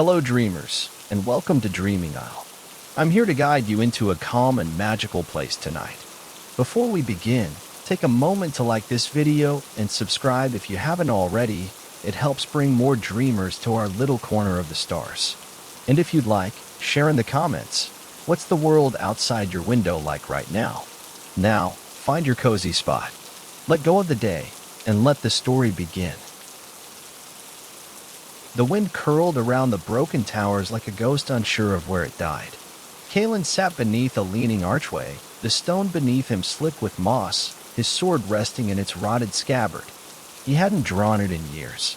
Hello, dreamers, and welcome to Dreaming Isle. I'm here to guide you into a calm and magical place tonight. Before we begin, take a moment to like this video and subscribe if you haven't already. It helps bring more dreamers to our little corner of the stars. And if you'd like, share in the comments, what's the world outside your window like right now? Now, find your cozy spot. Let go of the day, and let the story begin. The wind curled around the broken towers like a ghost unsure of where it died. Kalen sat beneath a leaning archway, the stone beneath him slick with moss, his sword resting in its rotted scabbard. He hadn't drawn it in years.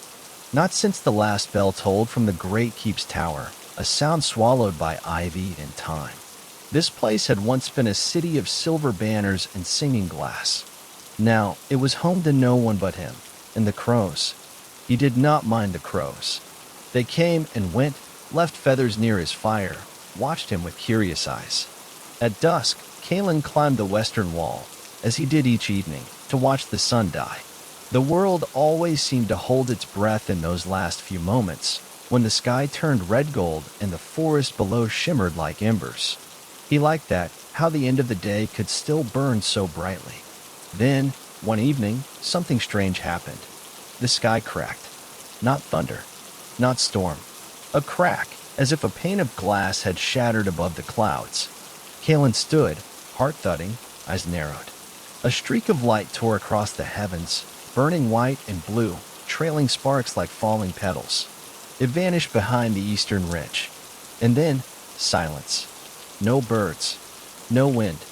Not since the last bell tolled from the Great Keep's tower, a sound swallowed by ivy and time. This place had once been a city of silver banners and singing glass. Now, it was home to no one but him, and the crows. He did not mind the crows. They came and went, left feathers near his fire, watched him with curious eyes. At dusk, Kalen climbed the western wall, as he did each evening, to watch the sun die. The world always seemed to hold its breath in those last few moments, when the sky turned red gold and the forest below shimmered like embers. He liked that, how the end of the day could still burn so brightly. Then, one evening, something strange happened. The sky cracked. Not thunder, not storm. A crack, as if a pane of glass had shattered above the clouds. Kalen stood, heart thudding, eyes narrowed. A streak of light tore across the heavens, burning white and blue, trailing sparks like falling petals. It vanished behind the eastern ridge. And then, silence. No birds, no wind,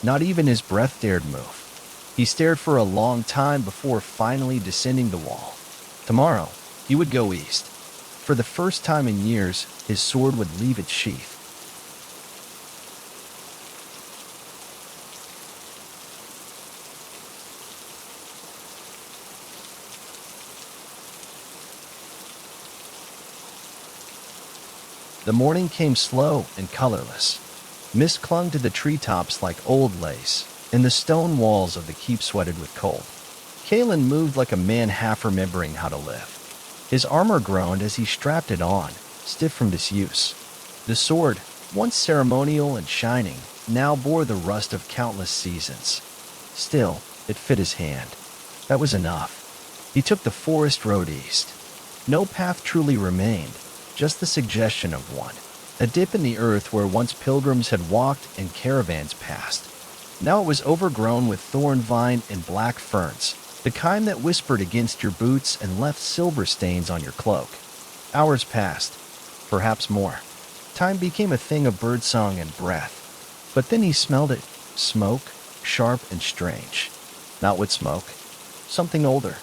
not even his breath dared move. He stared for a long time before finally descending the wall. Tomorrow, he would go east. For the first time in years, his sword would leave its sheath. The morning came slow and colorless. Mist clung to the treetops like old lace, and the stone walls of the keep sweated with cold. Kalen moved like a man half remembering how to live. His armor groaned as he strapped it on, stiff from disuse. The sword, once ceremonial and shining, now bore the rust of countless seasons. Still, it fit his hand. That was enough. He took the forest road east. No path truly remained, just the suggestion of one. A dip in the earth where once pilgrims had walked and caravans passed. Now it was overgrown with thorn vine and black ferns, the kind that whispered against your boots and left silver stains on your cloak. Hours passed, perhaps more. Time became a thing of birdsong and breath. But then he smelled it, smoke, sharp and strange. Not wood smoke, something older.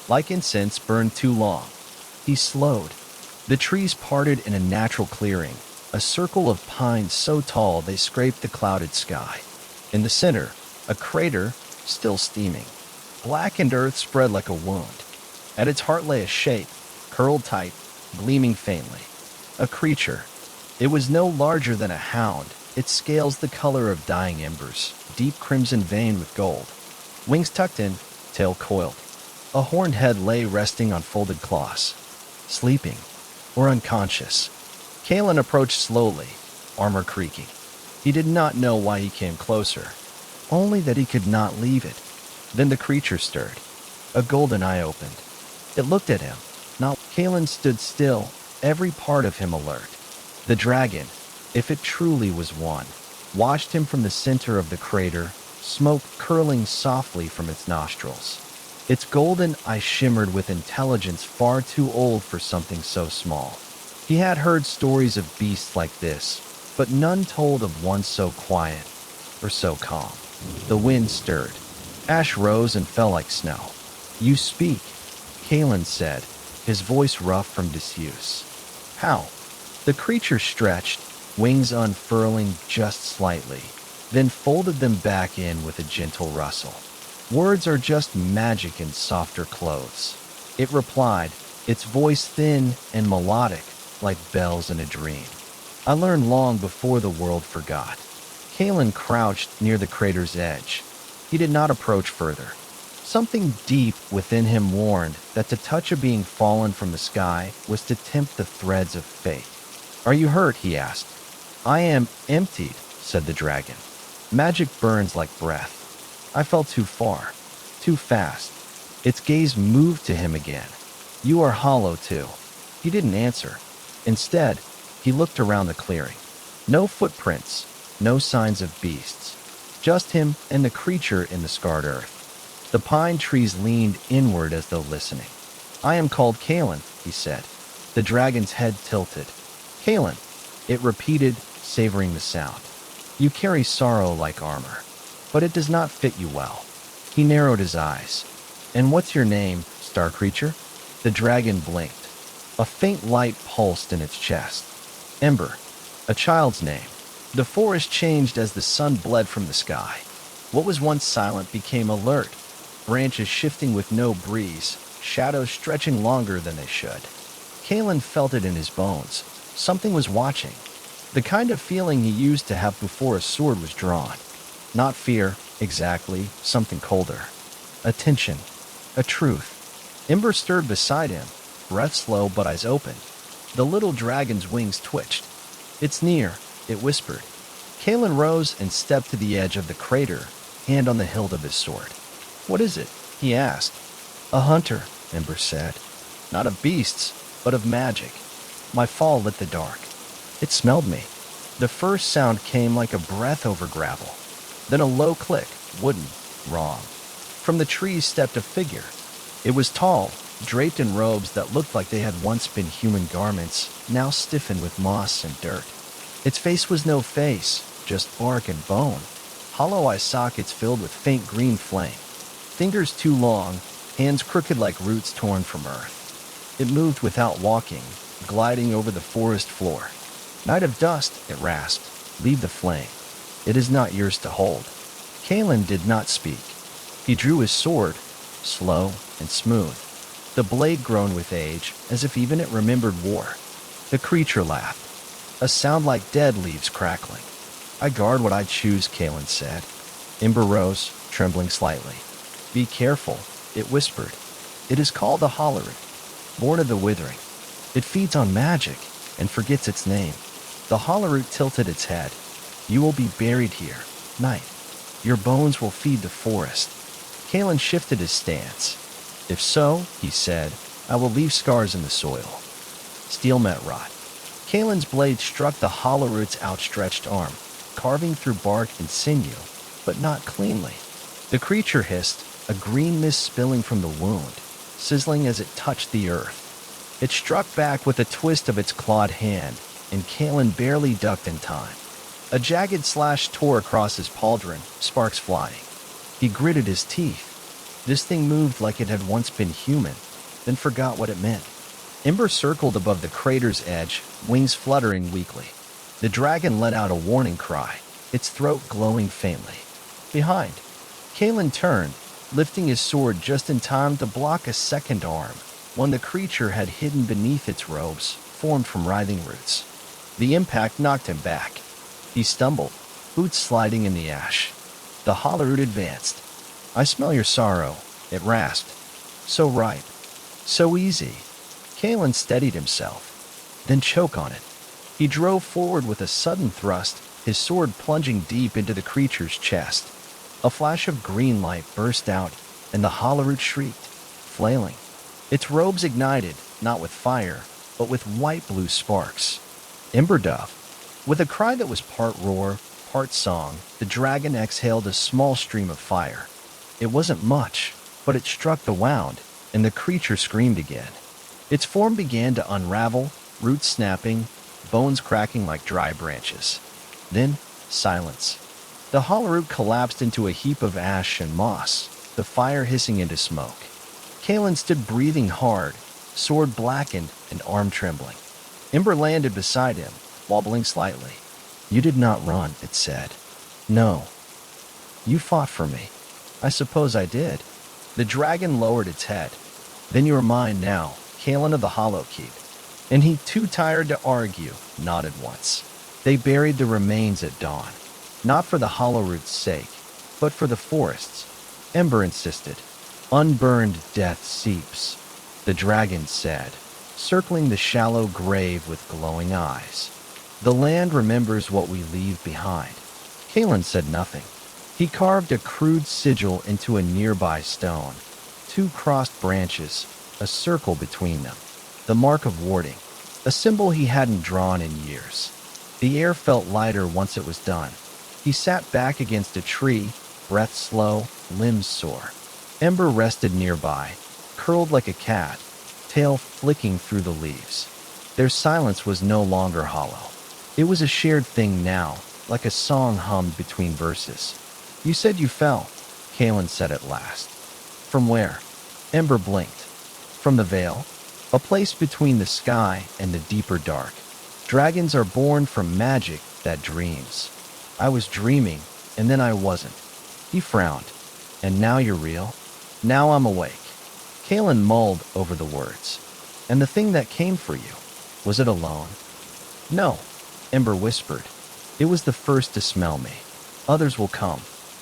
Like incense burned too long. He slowed. The trees parted in a natural clearing, a circle of pines so tall they scraped the clouded sky. In the center, a crater, still steaming. Blackened earth spread like a wound. At its heart lay a shape, curled tight, gleaming faintly. A creature. It was no larger than a hound, its scales the color of dying embers, deep crimson veined with gold. Wings tucked in, tail coiled. A horned head lay resting on folded claws. Sleeping, or unconscious. Kalen approached slowly, armor creaking. He did not know why he came closer, only that he could not leave it. Then the creature stirred. A golden eye opened. It looked at him. Not Kalen stood still, every part of him alert. The dragon, if it truly was one, watched him from the center of the crater, smoke curling softly from its nostrils. Its golden eye shimmered with intelligence far too old for something so small. He had heard stories of beasts like this, but none told of one so quiet or so calm. The wind stirred. Ash rose and fell like snow. "You speak," Kalen said, his voice rough from disuse. "How?" The creature stretched, wings unfurling just slightly, then folded them back in with a gentle rustle. "Words are just magic in softer clothes," it replied, its voice thin and melodic, like bells in a dream. "I learned long before the world forgot." Kalen crouched near the crater's edge. He did not approach further. Something deep within him warned that to touch a being fallen from the sky was to tempt the threads of fate. "Are you hurt?" he asked. "I am emptied," said the dragon. "Magic burns like breath. I fell too far, too fast." Its gaze moved to him again. "You are hollow too." He didn't answer. Instead, he looked around the clearing. No footprints, no signs of beasts. Just him and the creature in the scarred earth. The pine trees leaned inward as though listening. "I am called Kalen," he said. The dragon's head tilted. "Kalen," it repeated, savoring the sound. "You carry sorrow like armor, but it does not fit you well." He narrowed his eyes. "And what's your name, star creature?" The dragon blinked. A faint light pulsed in its chest. "Ember, a child's name." The forest changed as the sun bled from the sky. What was once silent became alert, branches shifting with no breeze, shadows stretching longer than they should. Kalen felt it in his bones. Something was watching. The kind of feeling he used to have before a sword was drawn. Not fear, exactly, something colder. A tension, a truth. Ember stirred beside him, breath slow but eyes open. The little dragon's wings twitched. "It's near," it whispered. Kalen rose and stepped to the edge of the crater, hand on the hilt of his sword. "What is it?" he asked. "A hunter," Ember said. "Not of beasts, but of magic. My fall lit the dark. It smelled me." The first sound came like a breath over gravel. Then a low click, wooden, wrong. From the trees stepped a figure. It was tall, draped in robes that looked like they had once been human garments, now stiffened with moss and dirt. Its face was no face, just bark and bone. Hollow eye sockets filled with faint green flame. Fingers too long, hands crooked like roots torn from earth. It moved without walking, gliding over the forest floor. "Knight of dust," it rasped, "leave the flame. It is not yours to hold." Kalen did not speak. He drew his sword, slow and smooth. The blade groaned with age, as if even it remembered war. The creature laughed, a sound like dead leaves crackling. "I guard what I choose," Kalen said. Ember rose, trembling slightly. "Be careful," it whispered. "It is called the Hollowreach, born of the withering. It feeds on magic and forgets its name." The Hollowreach tilted its head. "You will be buried here, night. Your bones will feed the forest." Kalen shifted his stance. "If so," he said, "I will leave scars in the soil." Steel met rot. Kalen's blade struck the Hollowreach's outstretched arm, carving through bark and sinew, but not cleanly. The creature hissed, a green mist spilling from the wound, sizzling as it touched the earth. It struck back with a twist of its clawed hand, and Kalen barely ducked in time. A jagged slash tore across his pauldron, sparks flying. He gritted his teeth. This thing moved like it had once been human, then forgot what it meant. Ember circled above the crater's edge, wings fluttering weakly. The dragon let out a warning cry, its throat glowing faintly. Behind, Kalen turned, lifting his sword just in time to block a second arm, one the creature had hidden beneath its robes, formed from writhing roots. The impact knocked him back. He stumbled, boots sliding in the ash. The Hollowreach advanced. "I smell your sorrow," it rasped. "So ripe, so easy." Kalen steadied himself, then choke on it. He drove forward with a sudden thrust, his sword plunging deep into the creature's chest. A flash of green light burst out, and the Hollowreach shrieked, flailing. Its robes ignited, not with fire, but with white-blue sparks. Ember dove. With a cry that was part roar, part song, the dragon exhaled a small stream of fire. It wasn't much, but it struck the wound, and the creature screamed again. Its form began to unravel, roots snapping, bones cracking like dry branches. Then, silence. The Hollowreach collapsed into a heap of ash and moss, the fire hissing into smoke. Kalen stood breathing hard, sword blackened and arm trembling. Ember landed beside him, wobbling slightly. "You did not run," it said. "No. You fought for me." "I suppose I did." The dragon lowered its head. "Then you are mine now, Kalen of the Hollowkeep." And he, too tired to argue, nodded once. They buried the remains at dawn. Not for the Hollowreach's sake, but for the forest's. Ember insisted. Unburned death seeps, the dragon said, circling the shallow grave with glowing eyes. The land remembers what we leave behind. Kalen said nothing. He carved a crude sigil into a nearby stone. 2 crossed branches, a circle between them. The mark of warding, a symbol he hadn't drawn in years. The air felt lighter once it was done. He sat back against a tree, breath slow, limbs sore. Ember rested nearby, curled like a cat, tail flicking through the leaves. Their silence was no longer hollow. It was a shared thing now, like a song hummed between verses. "You said you fell," Kalen said at last. "From where?" Ember blinked. "From the Veil, a place between the sky and the deeper dark. Dragons are born from magic that dreams. I was dreaming, and then I wasn't." He frowned. "And now you're real?" "Now I'm awake." Kalen mulled over the words. "And the thing that came for you, was it alone?" "No," Ember whispered. "It was the first to smell me. Others will come.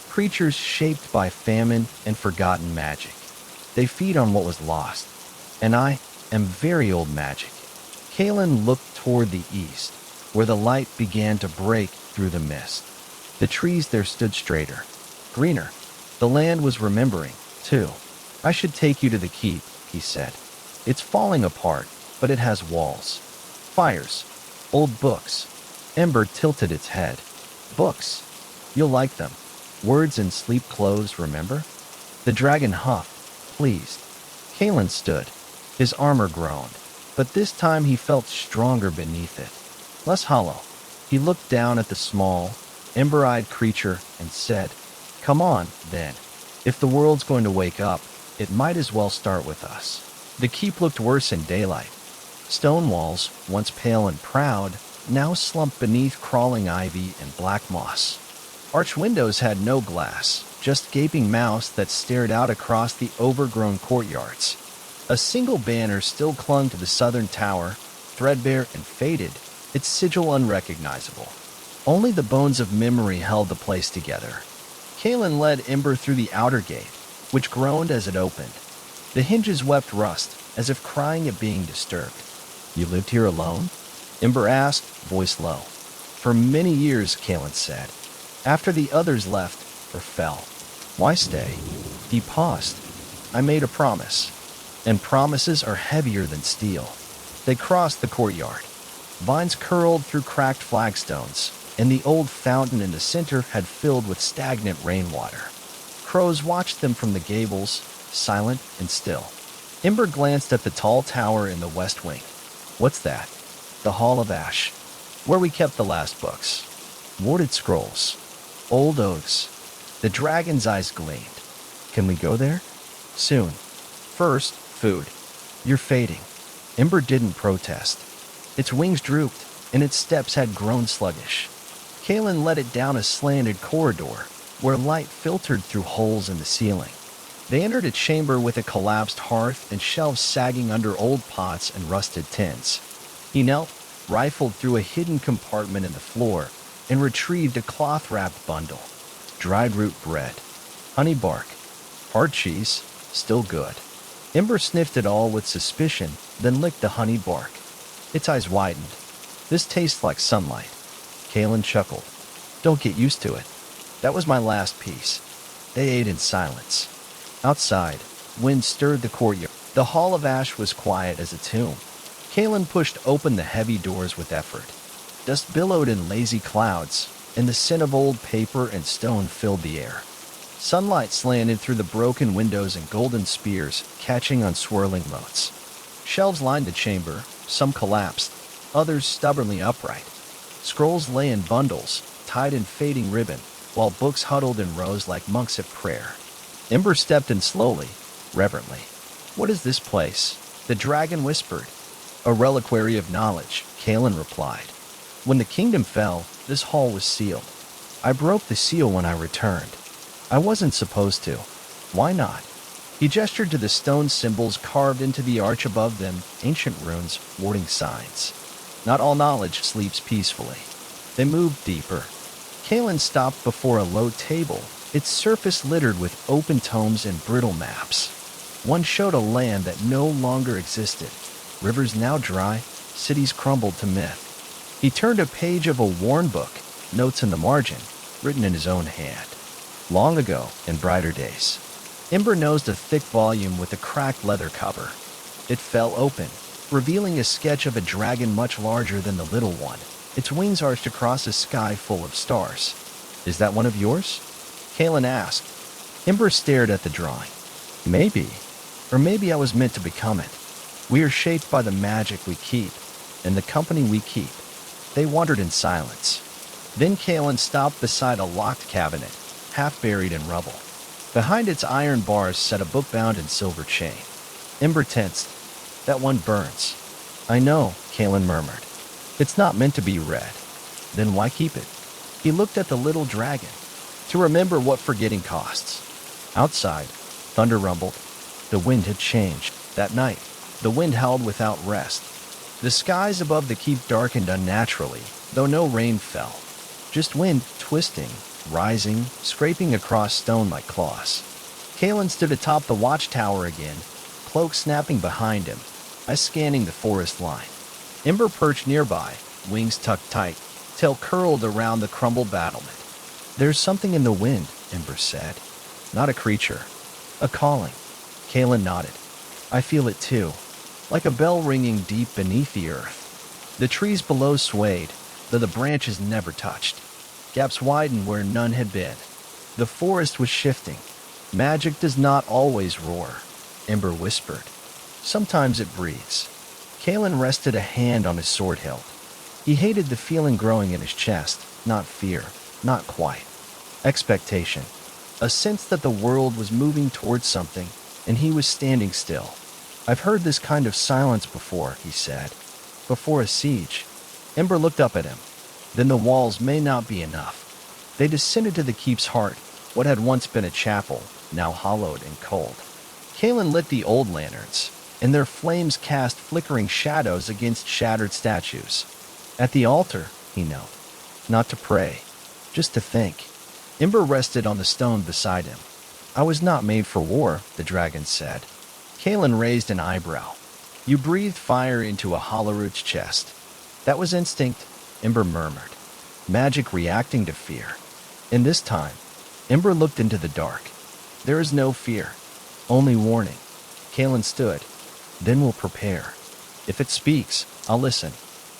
Creatures shaped by famine and forgotten magic. They feed on what was lost. And I am very old magic." Kalen looked toward the east, where the light began to break through the mist. The trees there stood straighter, greener. The land was remembering, too. "I should take you to the keep," he said. "It's falling apart, but it has walls. Fires. Old books." Ember tilted its head. "Books. You'll like them. Words in sleep clothes, remember?" The dragon huffed, pleased. Kalen stood. His armor groaned, but this time he felt stronger beneath it. Less hollow. He looked down at the small, ember-eyed creature and said, "Come on, then. If the world's going to wake up, it might as well start with us." The keep looked worse in daylight. Stone walls, once pale and proud, now slumped beneath crawling ivy and black moss. Arch windows had no glass, just gaping mouths that stared out across the overgrown courtyards. A single banner still clung to the southern tower, threadbare and faded, its sigil unrecognizable. Only the bones of memory held the place together. Kalen led Ember through the outer gate, which groaned as it opened. The hinges wept rust, as if crying at being disturbed. "You lived here alone?" Ember asked, voice low. "For many years," Kalen said. "After the others left, or fell." "Why stay?" He paused. "I made a promise. And promises are heavier than steel." They crossed the courtyard. Vines curled through cracked flagstones, and the old fountain in the center had filled with stagnant rainwater. Crows watched them from the gables, silent and still. Ember glanced at the tall tower in the west wing. "What's that?" "The Hall of Ash, where we kept the last books. Warded scrolls. Old oaths." The dragon's eyes gleamed. "Can we go there?" "Soon. First, food. You're fading." Ember didn't protest. Its wings drooped, and its steps had grown sluggish. Kalen led it down a slanted corridor, where light filtered through holes in the ceiling. They entered a chamber with a collapsed hearth and shelves sagging under old pots and rusted tins. He knelt, rifled through a hidden compartment in the floor, and retrieved a cloth-wrapped bundle. Dried root bread, honey bark, hard cheese, still good. Ember sniffed it all with suspicion, then licked the honey bark. Its eyes widened. "This tastes like sunlight." Kalen chuckled. "Don't get used to it. That was my last piece." They ate in silence. Outside, wind stirred the courtyard. The Hall of Ash was quiet as a tomb. Kalen pushed open the heavy doors with effort. Dust billowed in lazy clouds, and the scent of old paper and stone filled the air. Sunlight slanted through the broken windows and golden spears, catching on swirling motes. Shelves lined the chamber, some collapsed, others stubbornly upright. Scrolls lay in bundles, tied in fading ribbon, while books huddled in rows like monks at prayer. Ember stepped in slowly, reverently. "What is this place?" The dragon whispered. "A reliquary of knowledge," Kalen replied. "When the kingdom fell, this hall was sealed. I broke the seal when I returned. I wasn't supposed to. Why not?" He gestured to the stone symbols carved into the arch above them, ancient runes, warding signs. "Not all knowledge sleeps peacefully." They moved deeper. Kalen stopped before a low table, its surface littered with open tomes and brittle maps. One showed a land that no longer existed. Rivers now dry, cities crumbled to myth. He turned a page of a worn book, notes in the margin, written in his own hand. Long ago, in brighter days. Ember nosed a thick volume with a cracked leather cover. It fell open, revealing a sketch of a dragon much larger than the little one, its wings arched across a sky full of stars. "Is that one of yours?" Kalen asked. Ember stared at the drawing. "Maybe. Or maybe I was meant to become it. We are shaped by the magic we keep, and the company we keep." They wandered in silence. Then Kalen stopped beside a locked cabinet, half buried in rubble. Behind its iron bars sat a book bound in silver chain. Ember tensed. "That one burns." "I know," Kalen murmured. "It's not meant to be read." "Then why keep it?" He looked at the little dragon. "To remember what forgetting costs." Outside, thunder rumbled. The wind had changed. That night, the wind howled without rest. The skies above the keep darkened unnaturally, though no rain fell. Just wind twisting, rising, scraping across stone like claws. Kalen stood atop the watchtower again, cloak snapping behind him, eyes scanning the forest line. Ember perched nearby, wings tucked tight, tail curled around the crumbled battlement. "There's something in the wind," Ember said. "Not a creature. A calling." Kalen nodded. "I feel it too, like a bell ringing deep beneath the earth." The trees below swayed, though the branches never touched. Gaps widened where none had been. The forest was shifting. "Magic does not always roar," Ember whispered. "Sometimes it breathes." Kalen rested a hand on his sword hilt. He hated the feeling growing in his chest, not fear, not quite. Expectation. A sense that the world was moving towards something, and he was standing still. "I've heard this kind of silence before," he said. "Before a siege." Ember looked up at him. "Then the walls may not be enough." They descended to the keep's heart, what had once been a chapel, now hollowed and cold. Kalen lit the old lanterns, and their flames cast flickering shadows against shattered statues. At the altar, he knelt, not to pray, just to think. Ember rested on the stone beside him. "I was not made for war," the dragon said. Kalen raised an eyebrow. "You breathed fire into a Hollowreach chest." "That was instinct," Ember murmured. "Magic reacting to fear." And this time, Ember looked into the dark. "There is no fear, only warning." Kalen stood. "Then we'll prepare. If it speaks, I'll listen.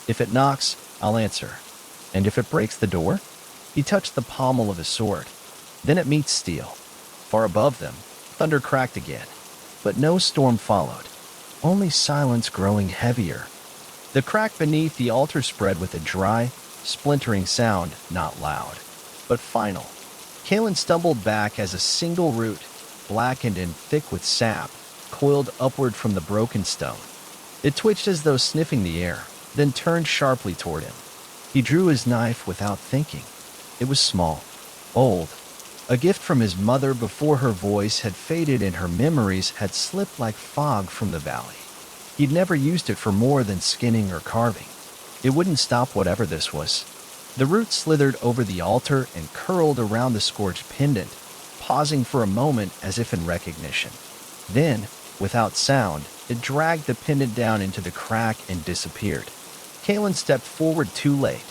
If it knocks, I'll answer. And if it breaks the door?" He touched the pommel of his sword. "Then it meets steel." Far above them, thunder cracked again. But no storm followed. Only silence growing heavier. The crack beneath the altar spread with a dry, splintering sound, not loud, but final. Kalen stumbled back as a single root, blackened and thick with sap, coiled upward from the broken stone. It twitched as though sniffing the air, then turned sharply toward him. He drew his knife without thinking. It was small, old, a gift from his mother before her voice had faded and her memories had slipped like fog from the valley. He'd never used it for more than skinning or carving. It wouldn't stop whatever this was. The root slithered over the altar and curled around the scorched pendant, pausing for a moment as if in recognition. Then, without sound, it dragged the pendant down into the crack and disappeared. Kalen stepped forward too late.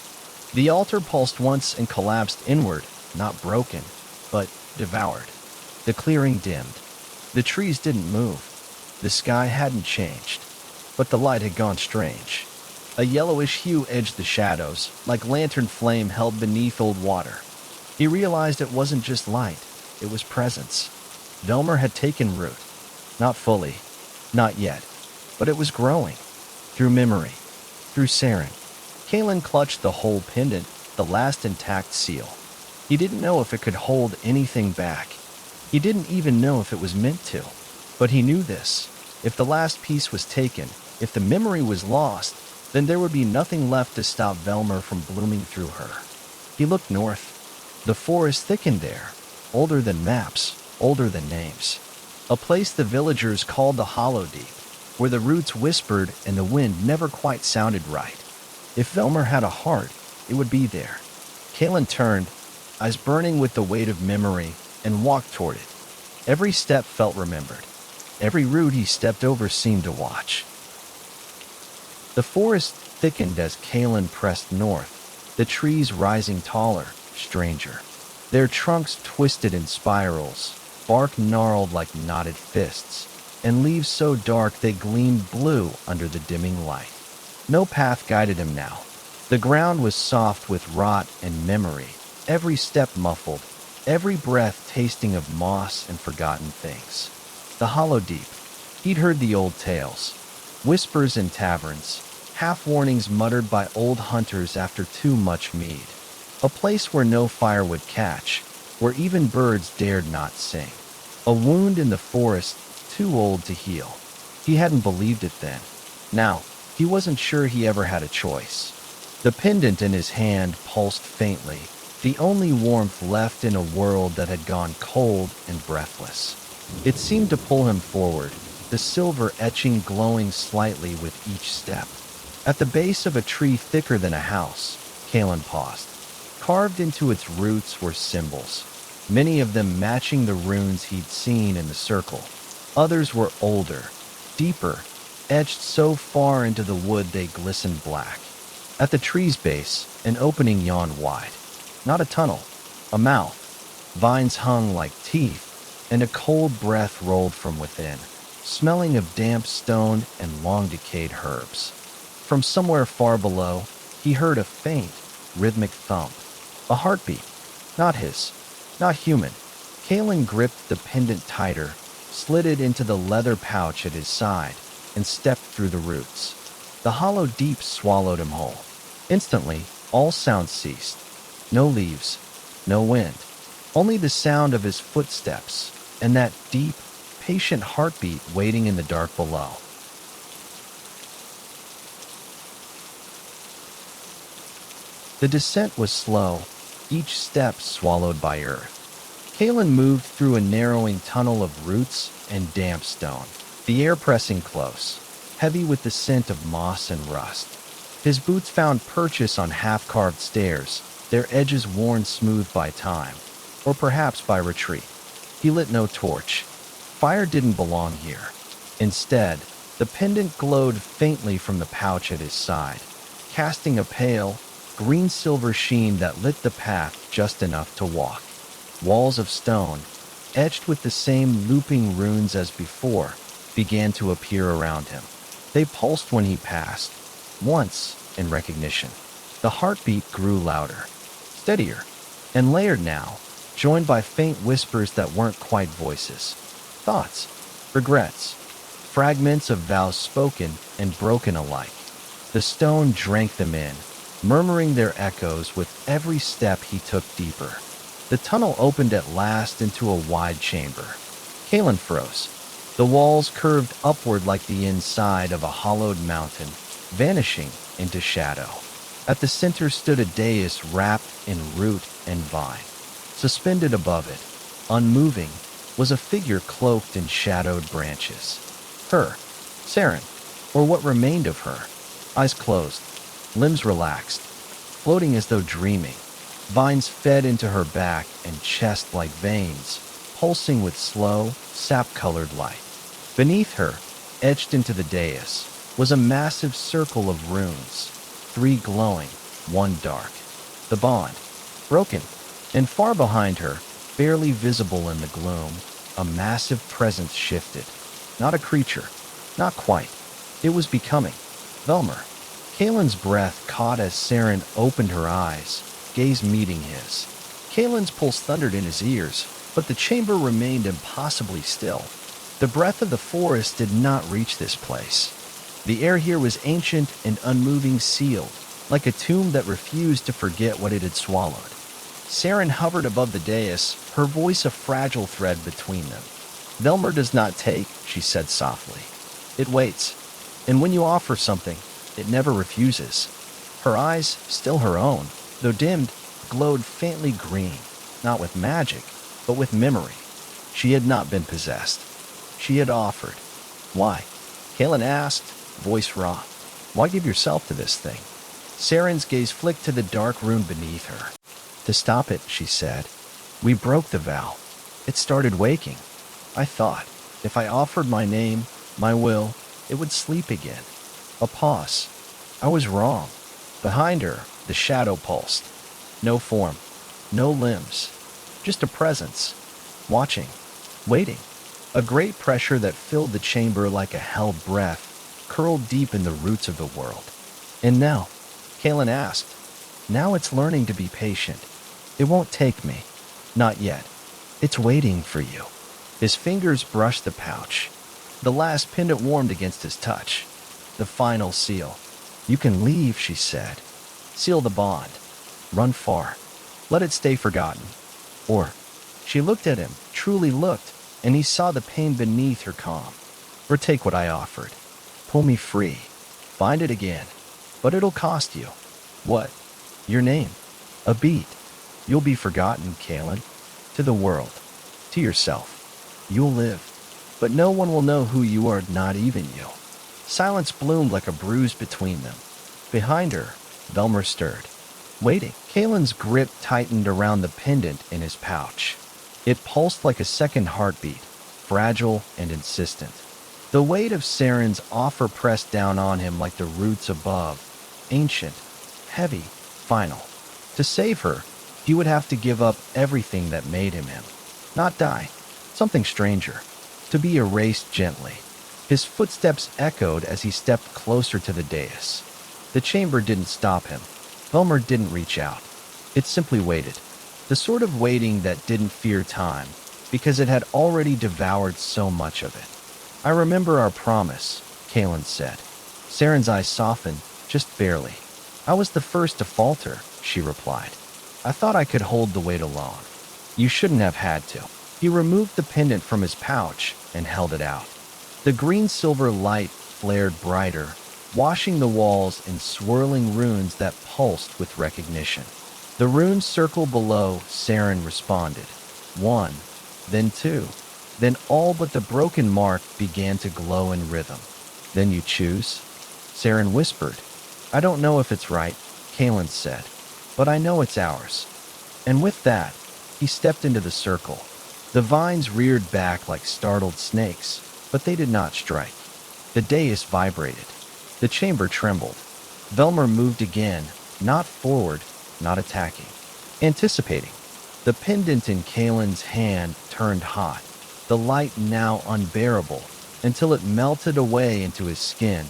The altar pulsed once and collapsed inward, not broken, but devoured. The clearing dimmed. The trees didn't move. The sky hadn't changed. But the light had gone strange. A yellowish hue edged the shadows, like lantern flame held beneath old water. He realized it wasn't just light, it was presence. Velmer had taken root. Not fully, not yet, but it was growing. Through memory, through Saren. Kalen clutched the whole pendant, the last intact seal. He didn't know if it could hold anything back. He didn't even know if it was meant to. But he knew this. If the last piece was taken, if the memory was lost, then there would be nothing left to stop Velmer from blooming through her. He looked north. The forest thickened there, older than maps, older than names. A place the villagers called the Hollow Deep, where the roots whispered and the wind never quite sounded right. If Velmer had a heart, it would be there. Kalen turned, eyes burning with the weight of memory, and walked toward it. Every step felt remembered. Every root he stepped over seemed to watch. The forest thickened as Kalen pressed north, the trees rising taller, stranger. Their trunks twisted in spirals, bark gnarled like knotted fists, and leaves so dark they gleamed blue under the dimming light. No path guided him now. The ground was soft with rot and memory, every step muffled, every breath tasting of moss and forgotten things. The hollow deep. He'd heard the old tales, whispers in taverns, half-warnings muttered by old hunters after too much mead. A place where no fire would catch, where even birds dared not sing. A wound in the forest, too old to heal. He hadn't believed it then. Now, he wasn't sure he ever had a choice. The pendant in his hand pulsed faintly, the only warmth left in a world that had gone cold and breathless. It seemed to pull him forward, the silver etching glowing slightly with each step. At the base of a tree thicker than a house, Kalen paused. Carved into its roots were symbols, many of them matching the runes he'd seen in the circle. Others were older, deeper, etched so far into the wood they glistened black. At the tree's base, an opening yawned wide. Not a tunnel, a mouth. Vines hung like teeth, and a cold breath rolled from within, smelling of damp stone and long-decayed herbs. From somewhere far below, he heard a faint, rhythmic thump. A heartbeat. Not his. Not human. Kalen gripped the pendant tighter, slid it into the leather pouch at his side, and stepped through the roots. The hollow deep swallowed him whole. Instantly, all sound ceased. No leaves, no wind. Only the sound of his footsteps, and that deep, patient heartbeat waiting in the dark below. The descent was slow, each step swallowed by earth. Kalen moved through a narrowing tunnel of roots and damp stone, the air pressing close, heavy with the scent of moss and rust. His boots found purchase on half-carved stairs, their edges worn smooth by time, or perhaps by retreat. He lit no torch. Fire didn't belong here. Instead, the pendant glowed faintly from the pouch at his side, casting a pale, green-silver sheen that lit the path just enough to walk. Walls of stone, etched with the same looping runes as before, began to appear around him. They pulsed when he passed, once in recognition. The heartbeat grew louder, steadier, and layered now, joined by faint whispers that weren't quite voices. Thoughts, regrets, fragments of vows spoken and broken alike. The stone drank them in, murmuring their echoes with every step he took deeper. The tunnel opened at last into a wide chamber. Kalen froze. The walls curved upward like the inside of a hollowed mountain, vanishing into shadow. At the center stood a dais wrapped in root and vine. Suspended above it, unmoving, was a figure cloaked in shadowed branches. Her, Saren, or what remained of her. Eyes closed, limbs relaxed, floating as though dreaming. Vines fed into her back and chest like veins, pulsing with slow, sap-colored light. Beneath her, etched into the dais, was a massive circle of runes, 3 glowing, 1 dark. The bond, broken, and far behind her, barely visible in the gloom, a massive presence shifted. Not a creature, not quite. It was becoming. Velmer. Kalen's breath caught as Saren opened her eyes, gaze meeting his. Kalen's pulse thundered in his ears, but the chamber remained impossibly still. The breath of the forest did not reach this place. The air here was ancient and unmoving, sealed, like a tomb that refused to forget what it had swallowed. Saren hovered above the dais, her voice a fragile thread between them. Velmer does not take, she said softly. It waits, and when you offer something, it never refuses. Her eyes, still her own, though dimmed, glowed faintly green, not with magic, but with memory. She had not been possessed. She had offered. Why? Kalen asked, voice raw. Why give yourself to this thing? Saren's gaze flicked to the dark rune beneath her. To stop it, she said. We broke the vow. It started waking. I thought. If I offered my name, my will, it would sleep again. A pause. I was wrong. Behind her, the shadow pulsed. No form, no limbs, just a presence. Watching, waiting. A great pressure that filled the chamber like a held breath, curled deep in the roots of the world. And now, Kalen asked, now it's learning to be patient. It won't take me. Not yet. It's waiting for you. His fingers brushed the pouch. The last pendant warmed against his touch. The final seal. You can leave, she said. Seal the bond. Run far. Let it stay forgotten. Or, she looked at him, truly looked, and he saw the pain beneath her calm. Or take what I offered. Pull me free. Find it again. But it'll cost you. What? Your name. A beat. You'll be forgotten, Kalen. To the world. To yourself. You'll live. But no one will know who you are, not even you. Silence bloomed like a bruise between them. Behind her, Velmer stirred. Waiting. Kalen's grip tightened around the pendant in his pouch. It pulsed like a second heartbeat, fragile and insistent. The weight of Saren's offer pressed down on him like the roots above, ancient, heavy, final. To save her, he would have to give up everything that made him him. Not die, something stranger, to be erased gently. His footsteps echoed as he stepped closer to the dais. The chamber didn't stop him. Velmer didn't reach out. It simply waited. The sort of waiting that didn't fear time, because it had already devoured so much of it. I remember our promise, Kalen said. Saren's eyes softened, just barely. I was the first to falter, she replied. I thought I could hold the weight alone. You shouldn't have had to. He removed the pendant from his pouch and held it out. The green-silver light flared brighter, washing the walls in swirling runes that pulsed with recognition. The rune circle below, Saren responded. 1, then 2, then all but the broken mark began to glow in rhythm. Then you choose? Saren whispered. I don't know if it's right, Kalen said, but I know it's ours. And with that, he stepped into the circle. The vines reared back like startled snakes, but they did not strike. The dais vibrated. The chamber trembled. Velmer moved again, not forward, not attacking. Anticipating. The pendant in Kalen's hand turned hot, the light now unbearable, until it melted away into his skin,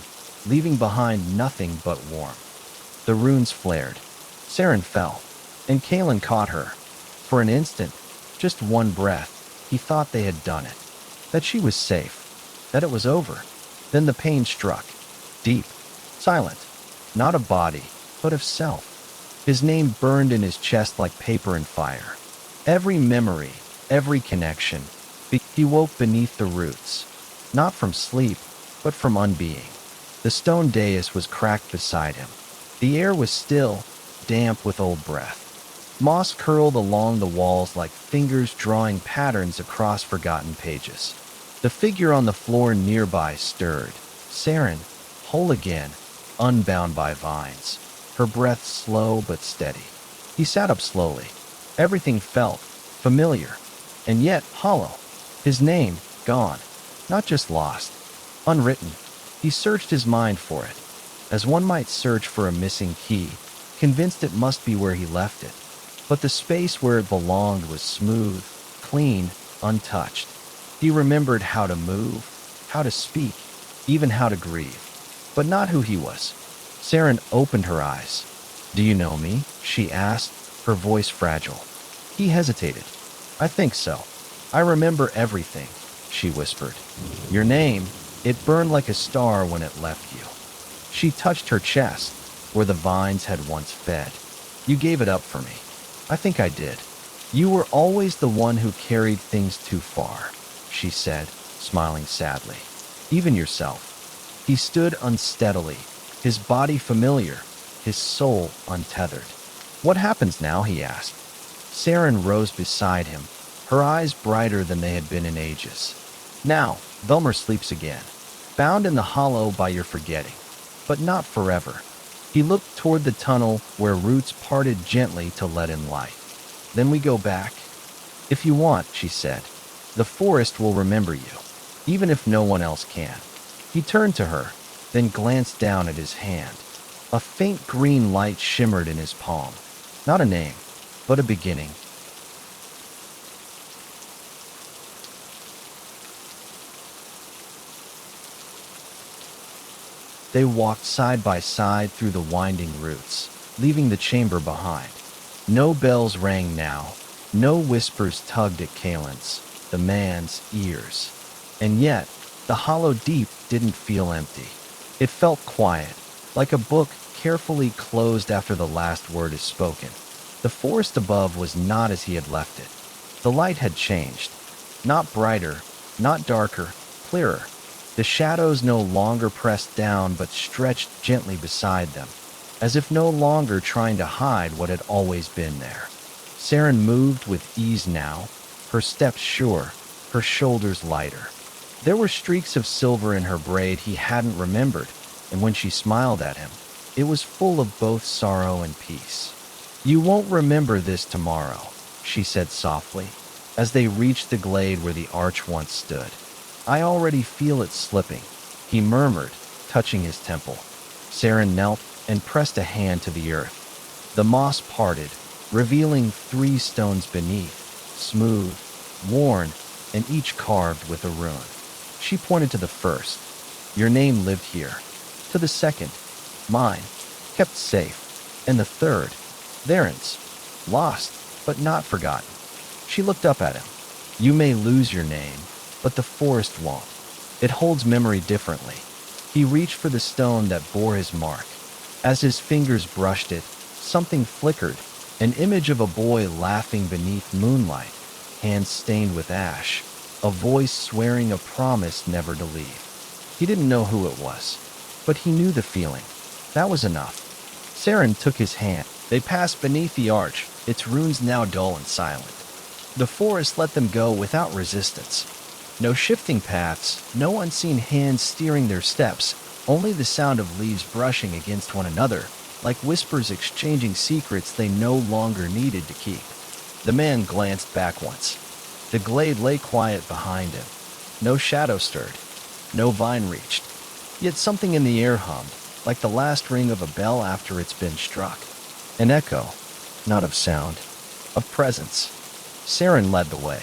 leaving behind nothing but warmth. The runes flared. Saren fell, and Kalen caught her. For an instant, just one breath, he thought they had done it, that she was safe, that it was over. Then the pain struck, deep, silent, not of body, but of self. His name burned in his chest like paper and fire. Every memory, every connection. He woke beneath the roots, not from sleep, but from unbeing. The stone dais was cracked beside him. The air was still, damp with old breath. Moss curled along the walls like fingers drawing patterns across forgotten pages. The figure on the floor nearby stirred. Saren, whole again, unbound by vines. Her breath slow but steady. He sat up slowly. Everything felt familiar, and yet hollow. His name, gone. Not just lost. Unwritten. He searched his mind for it, as one might search for a missing key, convinced it must be where he left it. But the space where it belonged was smooth, clean, untouched. He remembered how to move, how to speak, even how to grieve, but not who he was. Saren opened her eyes. Do you know me? She asked, her voice fragile. He hesitated. I think so. I remember everything, she whispered. Your name, it burned like a star when it left you. She touched her chest, where the vines had once fed. You gave it up for me. I think I did. You were always the one who carried things too far, she said, smiling sadly. Even yourself. He stood unsteadily, his body familiar, his soul untethered. What happens now? He asked. Saren rose beside him, her eyes brighter than they had been in ages. Now, Velmer sleeps again, bound in the hollow by your forgetting, but not forever. He looked toward the tunnel where roots parted gently to let in light. Then we go back. If you want, she said. The forest will remember you. even if no one else can. He turned to her, then glanced down at his hand. A faint green light shimmered in his palm. Not a name, but a beginning. They walked side by side through the winding roots, leaving the chamber behind. No bells rang now, no whispers tugged at the man's ears. And yet, the hollow deep didn't feel empty. It felt quiet, like a book carefully closed after the last word is spoken. The forest above was not as he had left it. The light had changed. Not brighter, not darker, clearer. The shadows no longer pressed down but stretched gently beside them, as if no longer trying to hide what had always been there. Saren moved with ease now, her steps sure, her shoulders lighter. There were streaks of silver in her braid he hadn't remembered, and when she smiled at him, it was full of both sorrow and peace. "You won't remember this tomorrow," she said softly, as they reached the glade where the arch once stood. "I already feel it slipping," he murmured, touching his temple. Saren knelt and pressed a hand to the earth. The moss parted, revealing 3 stones beneath, smooth, worn, and each carved with a rune. She pointed to the first. "Your name lived here." To the second, "Mine, kept safe." And the third, "Varen's, lost, but not forgotten." She looked up at him. "You may lose your name, but the forest won't. It holds memory differently." He reached for the stone that bore his mark. As his fingers brushed it, something flickered, an image of a boy laughing beneath moonlight, hands stained with ash, a voice swearing a promise never to leave. He didn't know who it was, but he knew the feeling. That was enough. Saren took his hand. They passed beneath the arch, its runes now dull and silent. The forest let them go without resistance. No shifting paths, no unseen hands steering their steps, only the sound of leaves brushing against one another, like whispers exchanging secrets they no longer needed to keep. The man glanced back once. The glade lay quiet behind him. No shadow stirred, no vine reached. Yet something in the air hummed, like the last ring of a bell after it's been struck. An echo, not of sound, of presence. Saren led the way.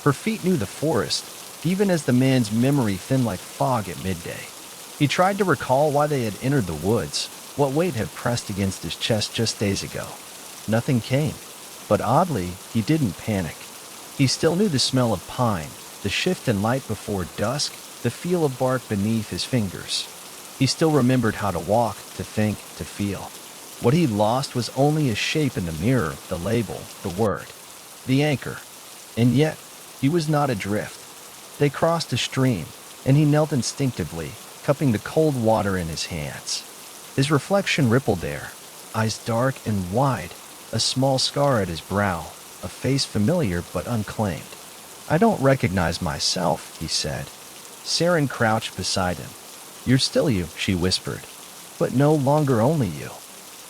Her feet knew the forest, even as the man's memory thinned like fog at midday. He tried to recall why they had entered the woods, what weight had pressed against his chest just days ago. Nothing came, but oddly, he didn't panic. He still knew the smell of pine, the shift in light before dusk, the feel of bark beneath his fingers. He still remembered how to walk, to think, to feel. What he'd lost was only a shape in the mirror, the label, the word, the anchor. And yet, he was not adrift. They crossed a stream, and he knelt instinctively, cupping the cold water in his hands. His reflection rippled there, eyes dark and wide, a small scar at his brow, a face familiar but unclaimed. "I don't recognize myself," he said. Saren crouched beside him. "You're still you," she whispered, "but no longer only you.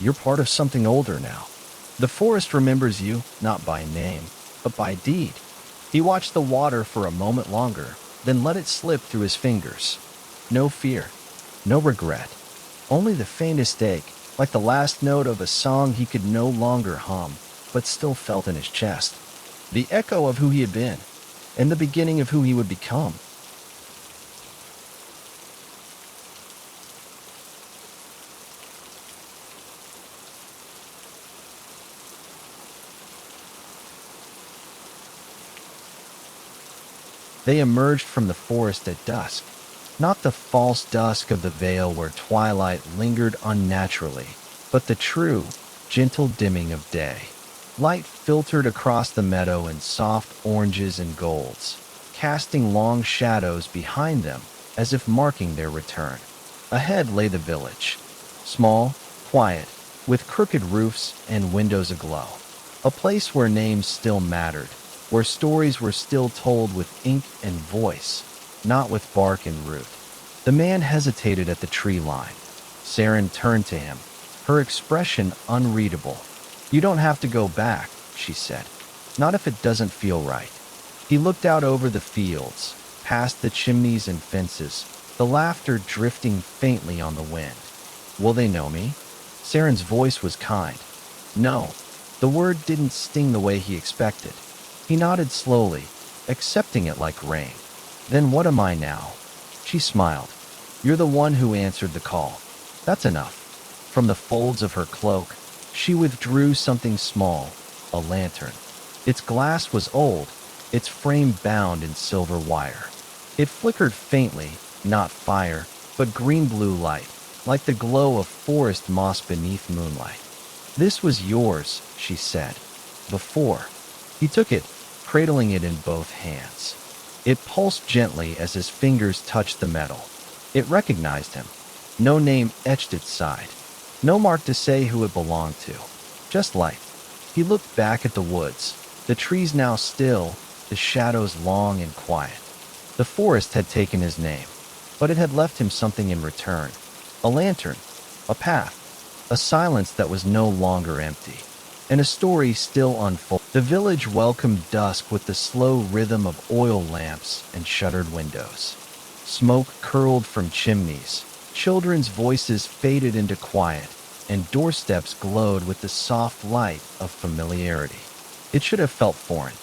You're part of something older now. The forest remembers you, not by name, but by deed." He watched the water for a moment longer, then let it slip through his fingers. No fear, no regret, only the faintest ache, like the last note of a song he could no longer hum, but still felt in his chest. The echo of who he had been, and the beginning of who he would become. They emerged from the forest at dusk, not the false dusk of the vale where twilight lingered unnaturally, but the true, gentle dimming of day. Light filtered across the meadow in soft oranges and golds, casting long shadows behind them as if marking their return. Ahead lay the village, small, quiet, with crooked roofs and windows aglow. A place where names still mattered, where stories were still told with ink and voice, not with bark and root. The man hesitated at the tree line. Saren turned to him, her expression unreadable. "You don't have to go back," she said. "Not if it doesn't feel right." He looked out over the fields, past the chimneys and fences, the laughter drifting faintly on the wind. Will they know me? Saren's voice was kind. No. The word didn't sting the way he expected. He nodded slowly, accepting it like rain. Then what am I now? She smiled. You're the one who answered the call. That's enough. From the folds of her cloak, she withdrew something small, a lantern. Its glass was old, its frame bound in silver wire. It flickered faintly, not fire, but green-blue light, like the glow of forest moss beneath moonlight. This was yours, she said. Before. He took it, cradling it in both hands. It pulsed gently as his fingers touched the metal. It recognized him. No name etched its side. No mark to say who it belonged to. Just light. He looked back at the woods, the trees now still, the shadows long and quiet. The forest had taken his name, but it had left him something in return. A lantern, a path, a silence that was no longer empty, and a story still unfolding. The village welcomed dusk with the slow rhythm of oil lamps and shuttered windows. Smoke curled from chimneys, children's voices faded into quiet, and doorsteps glowed with the soft light of familiarity. It should have felt foreign,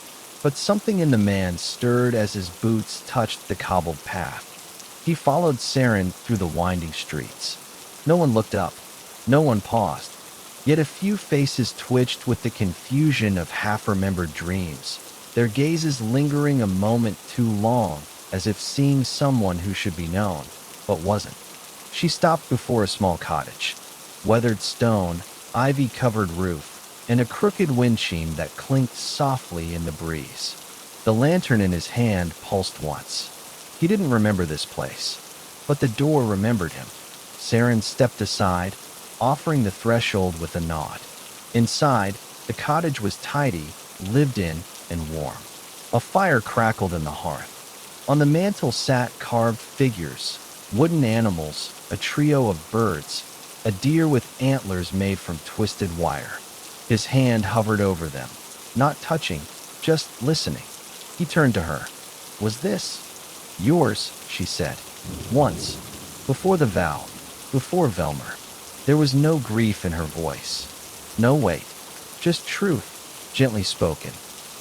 but something in the man stirred as his boots touched the cobbled path. He followed Saren through the winding streets. No one looked up. No one paused. Yet a few faces twitched with the confusion of half-remembered dreams, their gazes lingering a moment too long, as if seeing someone who should be known, but wasn't. She stopped before a small cottage. Weathered stone, ivy-covered roof, and a crooked windshield that clinked softly in the breeze. The lantern in his hand pulsed once. He didn't remember this place, but the door remembered him. Saren stepped aside, offering the threshold with a nod. Inside, the cottage was tidy, lived in, and warm. A fire crackled in the hearth. On the mantel sat carved figures, wooden animals, a trio of birds, a deer with antlers made from twisted wire. His hand hovered over them, not touching, just listening. He turned to her. Was this yours? She said. Once. Before the vow. Before Velmer. There was no grief in her voice. No weight. Just truth, gently spoken.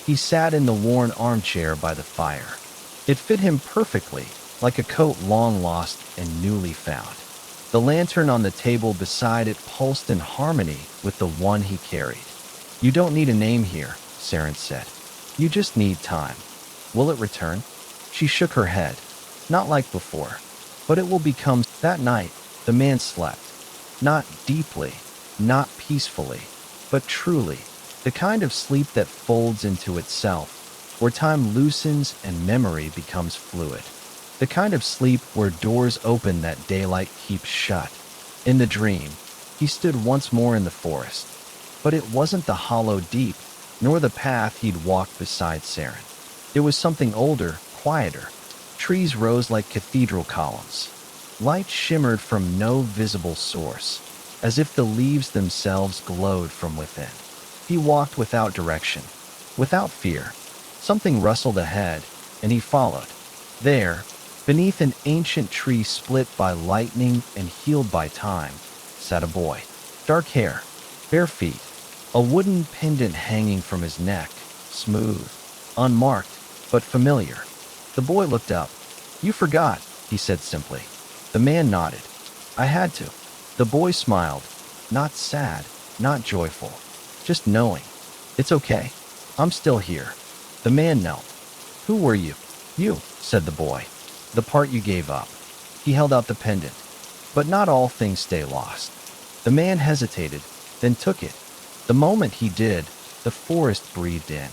He sat in the worn armchair by the fire. It fit him perfectly, like a coat long lost and newly found. The lantern on the table beside it pulsed in harmony with the one he carried. You don't need a name here, Saren said. You just need time. Will it return? She shook her head. Not like before, but it will become. That night, the man slept. Not deeply, not peacefully, but truly, the kind of sleep that folds into itself, where time loosens and memory becomes fluid. The kind of sleep where doors open that daylight keeps shut. In the dream, he stood once more in the forest. But it wasn't the hollow deep, nor the path he'd walked beside Saren. It was something older, quieter. Trees rose like cathedral columns. Light shimmered from no visible source, as if the leaves themselves glowed from within. He walked without direction, without fear. Something rustled ahead, and he followed. There, beneath an ancient tree split by lightning and healed by time, sat a boy. Dark hair, bare feet, a wooden pendant hanging from his neck, smooth, unmarked, but familiar. The boy looked up. You forgot, he said simply. The man nodded. I had to. The boy smiled, not sad, not joyful, just knowing. It's okay. I'm still here. The man knelt. Who were you? You, said the boy. The part you gave up. He held out the pendant. But not all things stay lost. The man hesitated, then took it. The moment he did, the forest breathed in.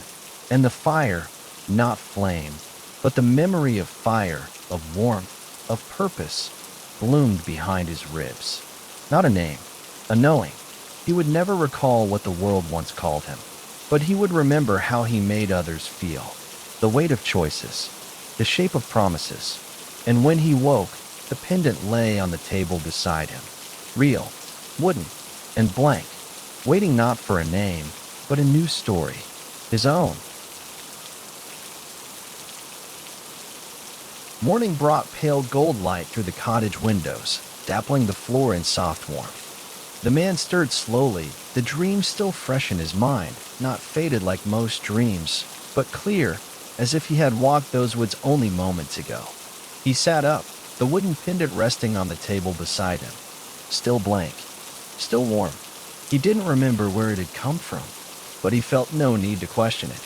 And the fire, not flame, but the memory of fire, of warmth, of purpose, bloomed behind his ribs. Not a name, a knowing. He would never recall what the world once called him, but he would remember how he made others feel. The weight of choices, the shape of promises. And when he woke, the pendant lay on the table beside him. Real, wooden, and blank, waiting not for a name, but a new story, his own. Morning brought pale gold light through the cottage windows, dappling the floor in soft warmth. The man stirred slowly, the dream still fresh in his mind, not faded like most dreams, but clear, as if he had walked those woods only moments ago. He sat up, the wooden pendant resting on the table beside him. Still blank, still warm. He didn't remember where it had come from, but he felt no need to question it.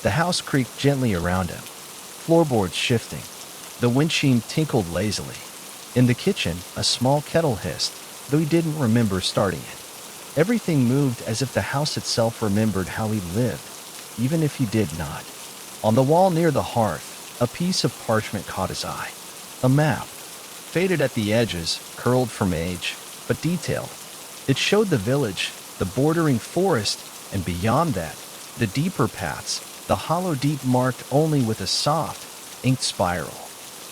The house creaked gently around him, floorboards shifting. The windshield tinkled lazily. In the kitchen, a small kettle hissed, though he didn't remember starting it. Everything moved as if the house itself remembered how he lived, even if he did not. On the wall near the hearth, a piece of parchment caught his eye. A map, faded at the edges, curled from age, but detailed. It showed the village, the bordering forest, and beyond that, the deeper paths, the hollow deep marked only with a soft, inked spiral.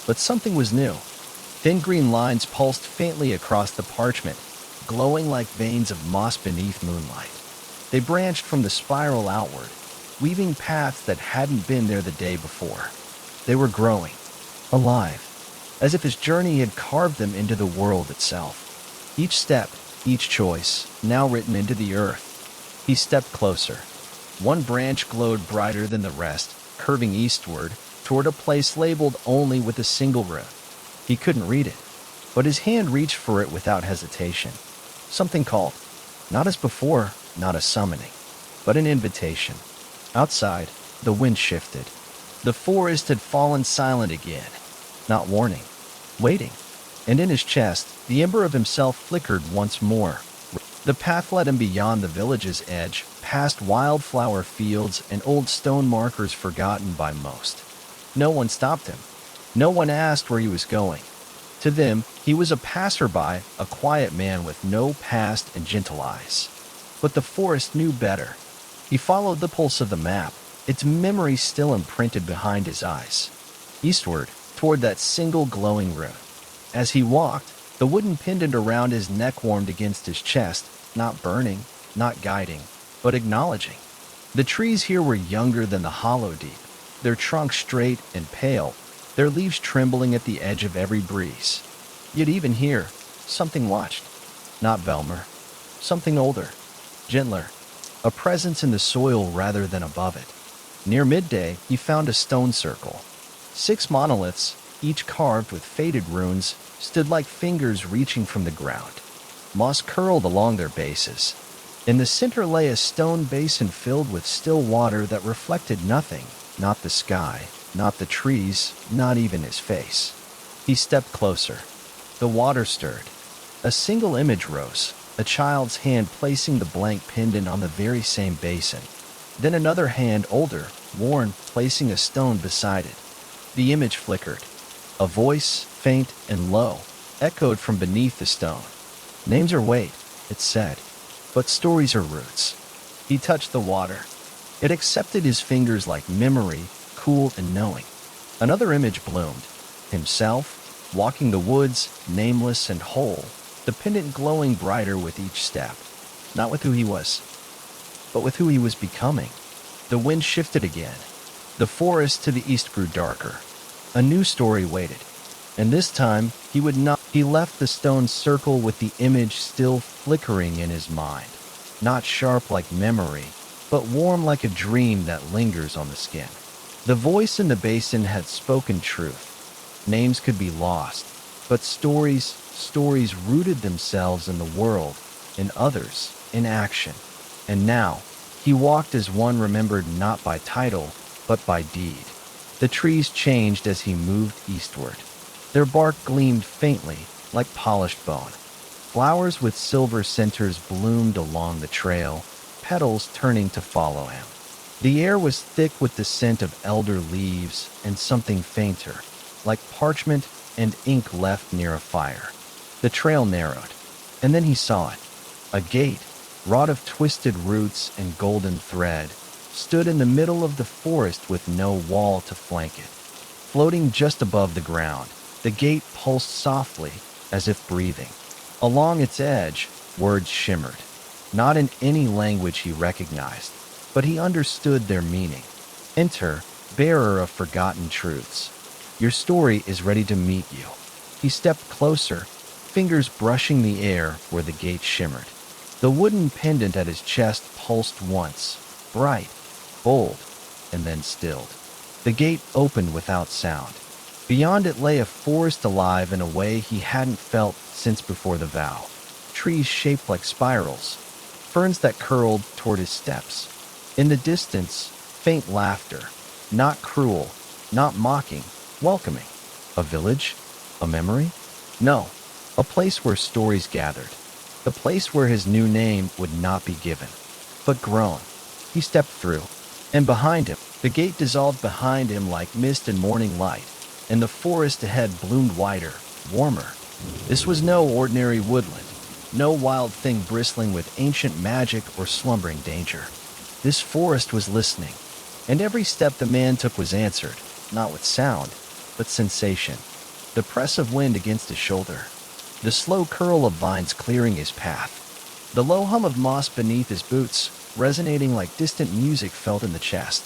But something was new. Thin green lines pulsed faintly across the parchment, glowing like veins of moss beneath moonlight. They branched from the spiral outward, weaving paths that hadn't been there the day before. They were growing, alive, as if his journey had carved them into the world itself. Each step, each choice, now written into the earth. He stepped closer. One branch glowed brighter than the rest, curving eastward, toward a place labeled only with a single root. He couldn't read it, but his hand reached for it without hesitation. Something called, not as before, not a summoning, but an invitation. Outside, the wind shifted. The forest had fallen silent again, not warning, waiting. And in his chest, the ember of himself flickered once more. The path led him beyond the village's edge, past wildflower fields and old stone markers forgotten by most. No one stopped him. No one asked where he was going. To them, he was a passerby, a quiet man with no past and gentle eyes. But the forest knew better. He followed the pulse of the map, its memory still imprinted behind his eyes. Eastward, toward that single glowing root. As he walked, the wooden pendant around his neck warmed against his chest, not burning, not guiding, but acknowledging. The trees here were younger than the hollow deep, their trunks straight and pale, their leaves trembling at the edge of every breeze. Yet even here, something watched. Not Velmer. Something older, gentler, a presence in the soil rather than above it. Near midday, he found a stone circle. 6 monoliths, each carved with faded runes, stood like fingers reaching from the ground. Moss curled along their bases. In the center lay a stone basin filled with still water that reflected nothing, not the sky, not the trees, not even his face. He stepped closer. The water stirred. A single image rose, a child's hand placing the blank pendant on the very same basin. Then another hand, older, worn, placing a stone beside it. The image flickered. A voice, faint and low, echoed from beneath the stone. Names are weight, it said, but stories are roots. He touched the water. It accepted his fingers like memory, cool and knowing. Another image bloomed. Himself, walking the woods, nameless and whole, the pendant glowing brighter with each step. Not with who he was, but with who he was becoming. The wind shifted again. The forest to the east grew darker. A new story waited. And this time, he would not. He left the stone circle with the image still flickering in his mind. Not sharp like memory, but warm like a dream that lingers on the skin. The voice in the basin had spoken truth. Names could be lost, but stories rooted themselves in the world, in others, in action. And now, he walked as one remembered not by title, but by deed. The trees changed as he moved eastward. Their bark gleamed faintly, like polished bone. Flowers with silver centers bloomed along the trail, petals turning to follow him. The air was thick with the scent of elder leaves and something fainter, like parchment and ink left near a fire. The trail narrowed, and then he saw it. A gate, wrought of twisted roots and golden thread, stood in the middle of the forest with no wall to flank it. Floating just above the ground, the gate pulsed softly, as if breathing. Along its edge, words shimmered, not in any language he recognized, but he understood their meaning. Enter, bearer of forgotten truths. Your story is ready to meet you." He stepped closer, fingers brushing the air where the gate shimmered. The wooden pendant at his chest pulsed once, bright, bold, and then stilled. The gate opened without sound. Beyond it lay a forest alive in a way he hadn't felt since before the vow. Trees shaped like spirals, ferns that curled toward his steps. In the distance, faint laughter, not cruel, not mocking, welcoming. A village? A memory? No, a place where stories gathered. The place where his new name would not be given, but grown. He stepped through, and behind him, the gate dissolved behind him like mist and morning light, and the forest ahead bloomed wider, warmer. This was no ordinary woodland, no wild thing bristling with ancient magic or slumbering danger. This forest was listening, and every step the man took was answered, not with sound, but sensation. The press of wind against his shoulder, the slow curl of vines clearing his path, the low hum of moss beneath his boots, resonating like distant music felt in the chest.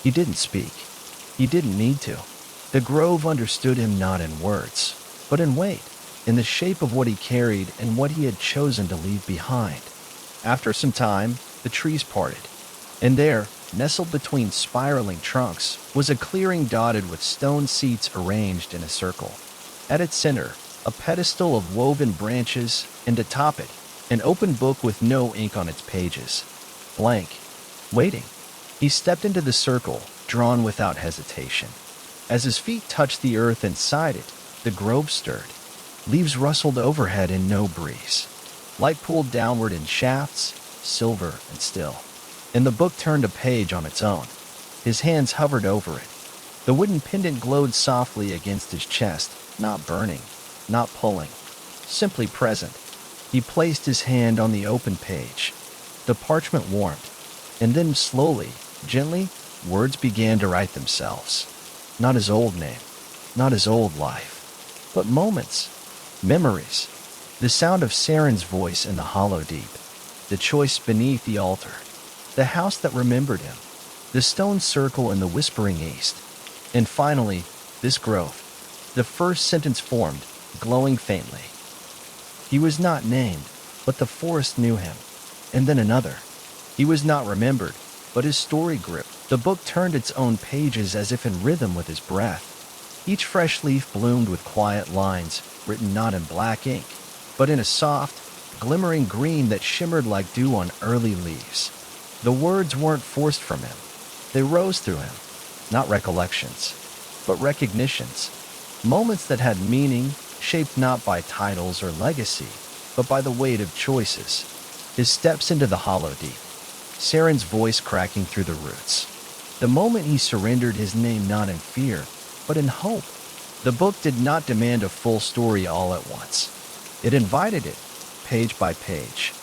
He didn't speak. He didn't need to. The grove understood him not in words, but in weight, in the shape of what he carried and what he had chosen to leave behind. After some time, the trees parted, and there, nestled between spiraling trunks, was a clearing dotted with stone seats arranged in a circle. At its center, a pedestal of woven branches, and atop it, an open book with no ink on its pages. Blank. Waiting. He stepped into the circle, drawn without hesitation. As his feet touched the earth inside it, the grove stirred. Leaves rustled overhead in no breeze. Light pooled downward in shafts, silver and still. And the book turned a page on its own. His hands hovered over it. The wooden pendant glowed softly against his chest, not burning, not pulling, simply present. He placed his hand on the open page. The parchment warmed, and then slowly, gently, words began to write themselves. Not his old name, not his old life, but moments, memories. The sound of Saren's voice in the hollow deep, the choice beneath the altar, the house that remembered him, the stone circle in the whispering east, and finally, this grove. The first sentence formed, glowing faintly. He was not named, but the forest knew him. And then another. He was not remembered, but his story gripped. The book turned its own pages as if in rhythm with his breath. Each fresh leaf bloomed with quiet lines, written not in black ink, but in a soft, glimmering green that shimmered like dew on early leaves. The words weren't forced from him. They rose through him, not recollections, but recognitions. Moments that had meaning, shaped not by titles or legacy, but by the weight of choices. His steps into the hollow deep, Saren's voice cracking through the roots. The moment he surrendered his name not in fear, but in hope. The book did not demand a full story all at once. It invited it, page by page.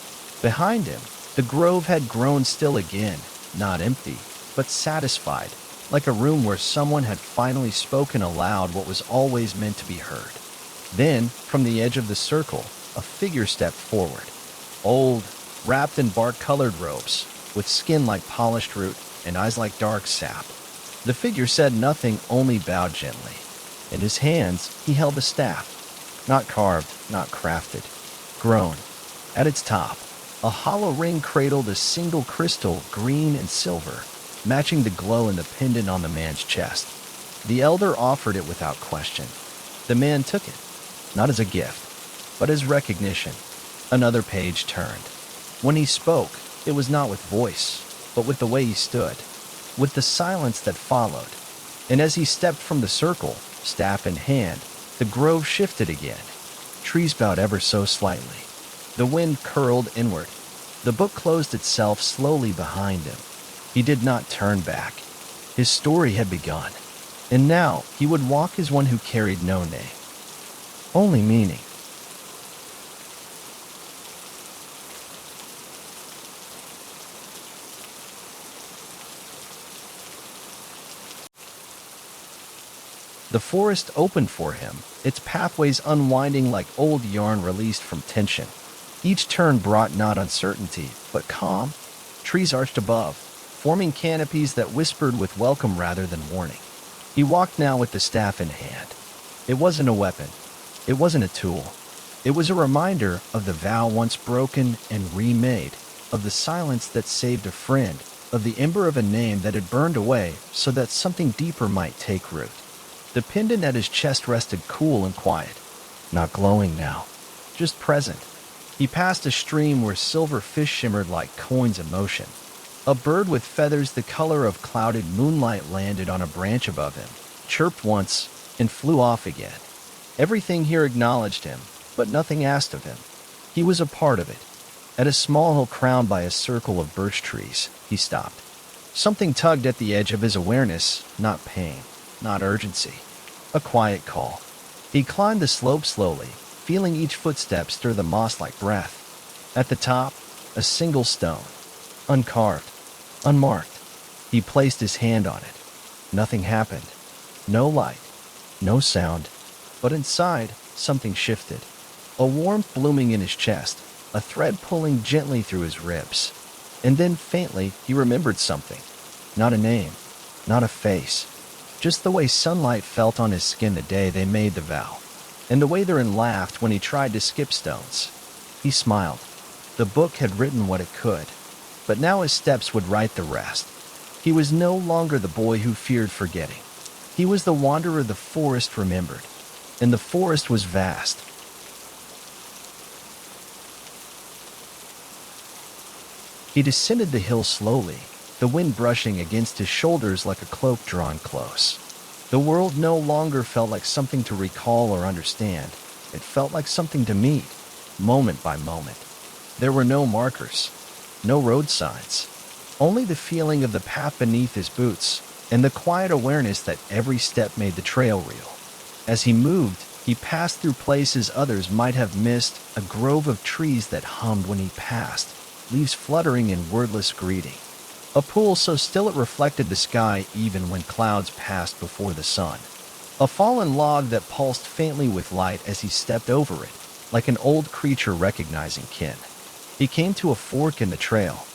Behind him, the grove had grown still again, not empty, but satisfied, like a room where someone had finally spoken aloud what was always meant to be heard. Then, from the edge of the circle, a figure stepped forward. Old, wrapped in bark-colored robes, with skin like polished root and eyes like dark sap. The figure said nothing, only bowed gently. In his hands, he held a staff, not carved, not crafted, grown. At its top, a hollow ring cradled a single crystal, green and silver, matching the glow in the pendant on the man's chest. The elder offered it without question. The man took it, not as a gift, but as recognition. Another page turned. When he spoke, it was not with voice, but with the way he stood, with the silence that followed. And as he stepped from the circle, staff in hand, the grove shifted again. Trees bowed ever so slightly. The wind curled inward. The book closed itself slowly behind him. He did not turn back. His story had begun, and now he would walk as one who carried no name, only meaning. The forest opened for him, its pathways unwinding like old yarn released from tension. Each turn brought not uncertainty, but calm. Trees arched above, forming canopies that whispered with welcome rather than warning. He walked now with the staff in hand. It wasn't a weapon. It wasn't a tool. It was a reminder of the vow once broken and remade, of the silence that saved a friend, of the ember of a name that had burned away so that something deeper might take root. The pendant at his chest rested cool and quiet, not glowing now, just present. He passed a stream where silver fish shimmered like coins in motion. A bird with feathers the color of clouded moonlight landed on a branch above him, chirped once, and flew off again. Everything here acknowledged him, but nothing asked of him. He was a part of it. At a small hill crowned by a circle of birch trees, he stopped. Something tugged at the edge of his awareness, not pain, not urgency. A quiet call. He climbed the slope slowly, feeling each footstep stir the moss like breath. At the top, a single stone, uncarved, unmarked. He placed his hand on it. Nothing happened. No light, no sound. But inside, something shifted. A warmth blooming in his chest, a thread pulling gently through his ribs. And then, faintly, he remembered something. Not a name, not a face. Just the way sunlight felt on his skin the day they made the vow. And the way Theron laughed when he tried to skip stones. He smiled. The book had written what it could, but now his steps would write the rest. He was no longer the boy who feared forgetting. He was the wanderer the forest remembered, and the forest was vast. He descended the hill slowly, the wind brushing against his shoulders like a cloak drawn close. The world no longer felt like something to recall or understand. It felt like something to meet, moment by moment. There were no markers, no road signs, only the feeling of the path beneath his boots and the quiet awareness that every step made the trail real. As he moved, he passed through places others might have missed, a grove of trees that hummed when he passed, leaves fluttering in wordless greeting. A pool so still it reflected the sky even when clouds passed before the sun. A fallen log that pulsed faintly with light as he stepped over it, like an old creature recognizing kin. He came to a fork in the trail.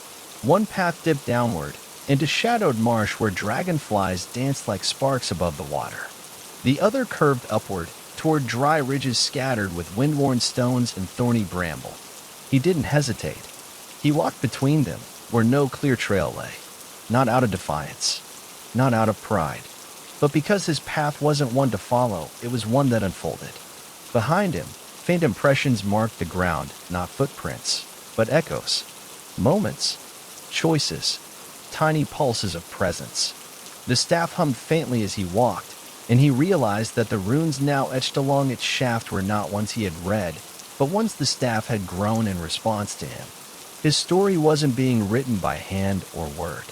One path dipped downward, into shadowed marsh where dragonflies danced like sparks above the water. The other curved upward, toward dry ridges scattered with wind-worn stones and thorny bramble. He didn't hesitate. He walked between them, where no clear trail lay. Not out of defiance, not out of pride, but because his path wasn't one to follow, it was one that unfolded. Behind him, faint impressions marked the ground, not footprints, but echoes. Moments, choices, tiny pulses of presence. The staff hummed faintly as he walked, and he realized that the runes now etched along its shaft were not ones he had read, but ones the staff had grown in response to him. His story wasn't being written by hand or word.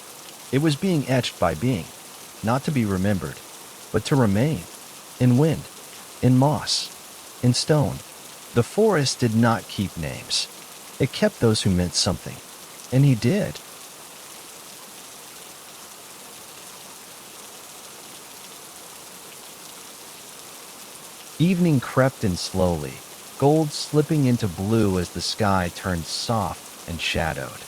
It was being etched by being, not to be remembered, but to remain, in wind, in moss, in stone. The forest did not keep names. It kept those who meant something, and he did. Evening crept in slowly, gold slipping into blue as the sky turned soft and shadowed.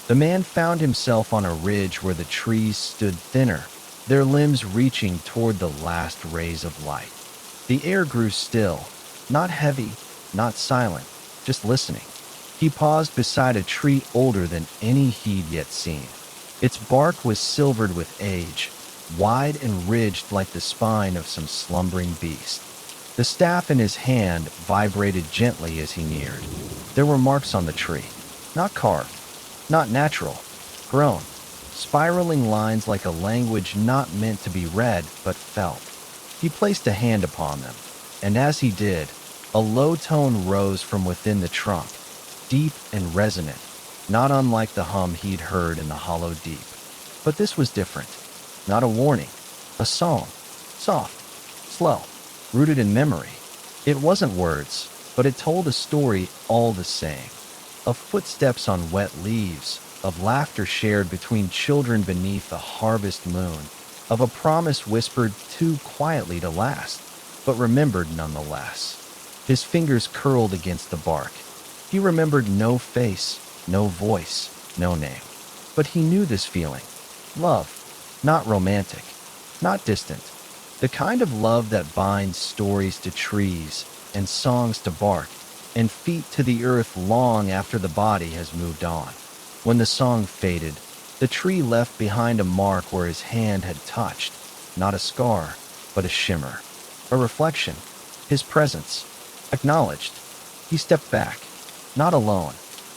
The man found himself on a ridge where the trees stood thinner, their limbs reaching toward the last rays of light. The air grew still, not heavy, not silent, just listening. He paused beside a tree older than any he'd yet seen. Its bark was silvered with age, wide and ridged like the spine of some slumbering beast. The staff in his hand vibrated gently as he neared. There were marks on the tree. Not carved, not natural, grown, spiraling lines like a language not meant to be read but felt. He placed a hand upon them, and as he did, a low tone rose from within the trunk, deep and resonant, not unlike the hum he'd heard in the hollow deep. But this was different. Not a warning, a song, soft, slow, rooted in memory. It wasn't words, but it told a story all the same. Of footsteps on wet leaves, of laughter shared between children beneath the harvest moon, of a promise whispered too quietly to last, but remembered nonetheless. His fingers curled against the bark. He remembered no face, no voice, no name. But he knew this feeling. Love, not romantic, not distant, The kind of love that binds stories to trees and songs to bark and feet to the earth long after the body has moved on. When the song faded, the tree left behind a mark where his hand had touched, not a scar, but a shimmer, a reflection, his presence, acknowledged. He stepped back, not alone.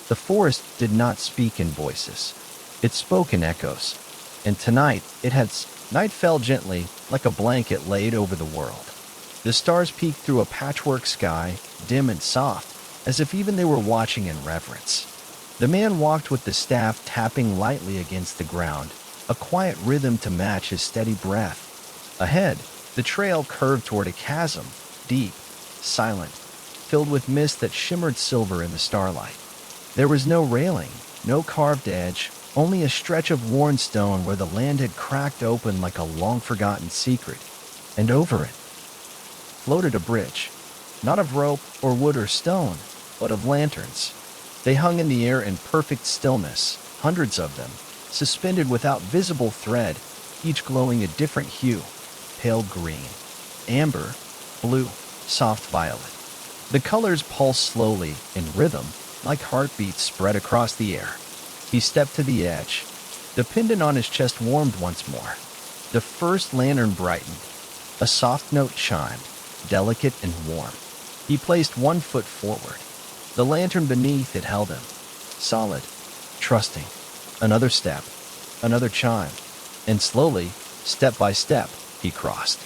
The forest did not speak in voices. It spoke in echoes. And tonight, night fell gently, like a blanket laid over the world. The stars peeked through a patchwork sky, dim and soft, as if even they were watching in reverence. The man walked with the staff tapping lightly against the ground, a quiet rhythm to match his steady breath. Ahead, the trail curved toward a chasm, deep, silent, filled with mist that shimmered silver in the starlight. There was no railing, no carved edge, only a stretch of worn stone where the land had cracked open like a long-forgotten secret. And over it floated a bridge, not of rope or wood or stone, but of lanterns. They hung in the air in perfect stillness, hundreds of them, suspended without visible thread, each glowing a different hue: pale green, amber, blue, soft violet. The colors pulsed slowly, in rhythm, like heartbeats spread across the air. He stepped to the edge. The pendant on his chest warmed once more. The first lantern brightened. A soft note chimed, delicate and warm. He placed one foot forward. The lantern beneath it held him, solid, trusting. Another step, another chime, and slowly, step by step, he crossed.